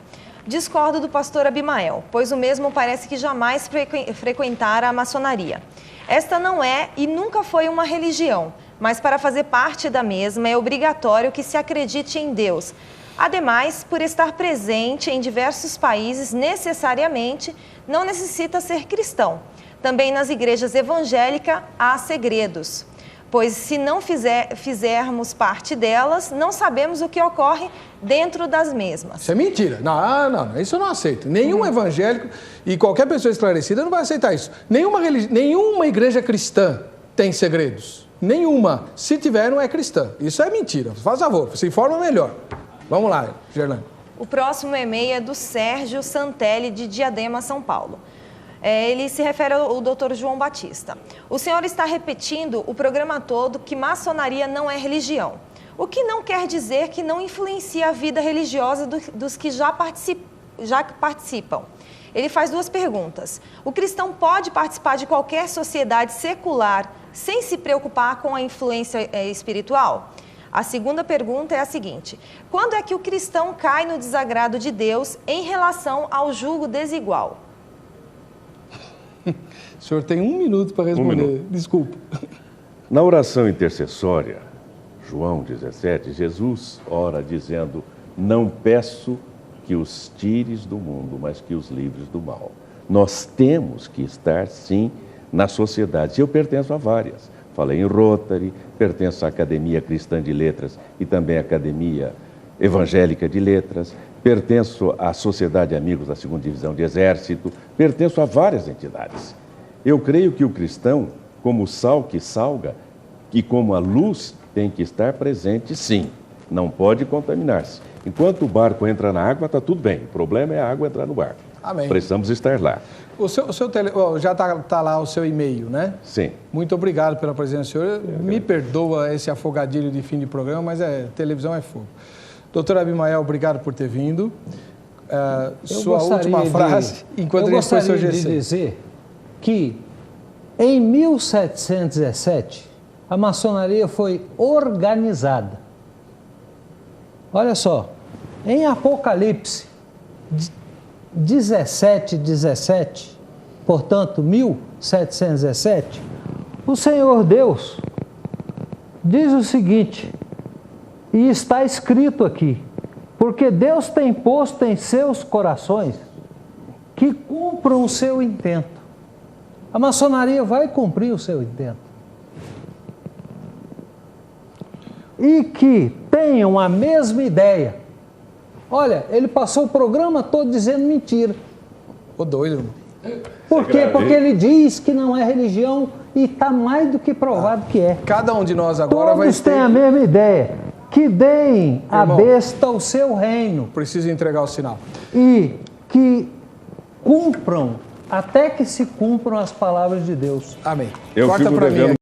Discordo do pastor Abimael, pois o mesmo parece que jamais frequentara a maçonaria. Esta não é e nunca foi uma religião, mas para fazer parte da mesma é obrigatório que se acredite em Deus. Ademais, por estar presente em diversos países, necessariamente não necessita ser cristão. Também nas igrejas evangélicas há segredos, pois se não fizermos parte delas, não sabemos o que ocorre dentro das mesmas. Isso é mentira. Não, isso eu não aceito. Nenhum evangélico e qualquer pessoa esclarecida não vai aceitar isso. Nenhuma igreja cristã tem segredos. Nenhuma. Se tiver, não é cristã. Isso é mentira. Faz favor, se informa melhor. Vamos lá, Gerlânia. O próximo e-mail é do Sérgio Santelli, de Diadema, São Paulo. Ele se refere ao Dr. João Batista. O senhor está repetindo o programa todo que maçonaria não é religião. O que não quer dizer que não influencia a vida religiosa dos que já participam. Ele faz 2 perguntas. O cristão pode participar de qualquer sociedade secular sem se preocupar com a influência espiritual? A segunda pergunta é a seguinte: quando é que o cristão cai no desagrado de Deus em relação ao julgo desigual? O senhor tem 1 minuto para responder. 1 minuto. Desculpa. Na oração intercessória, João 17, Jesus ora dizendo: não peço que os tires do mundo, mas que os livres do mal. Nós temos que estar, sim, na sociedade. Eu pertenço a várias. Falei em Rotary, pertenço à Academia Cristã de Letras e também à Academia Evangélica de Letras, pertenço à Sociedade Amigos da 2ª Divisão de Exército, pertenço a várias entidades. Eu creio que o cristão, como o sal que salga e como a luz, tem que estar presente, sim. Não pode contaminar-se. Enquanto o barco entra na água, está tudo bem. O problema é a água entrar no barco. Amém. Precisamos estar lá. Já está lá o seu e-mail, né? Sim. Muito obrigado pela presença do senhor. Me perdoa esse afogadilho de fim de programa, mas televisão é fogo. Doutor Abimael, obrigado por ter vindo. Sua última frase, enquanto ele foi seu GC. Eu gostaria de dizer que, em 1717, a maçonaria foi organizada. Olha só, em Apocalipse 17, portanto, 1717, o Senhor Deus diz o seguinte, e está escrito aqui, porque Deus tem posto em seus corações que cumpram o seu intento. A maçonaria vai cumprir o seu intento. E que tenham a mesma ideia. Olha, ele passou o programa todo dizendo mentira. Ô doido, irmão. Por quê? Porque ele diz que não é religião e está mais do que provado que é. Cada um de nós agora Todos vai ter... têm a mesma ideia. Que deem a besta o seu reino. Preciso entregar o sinal. E que cumpram, até que se cumpram as palavras de Deus. Amém. Eu Corta fico para mim.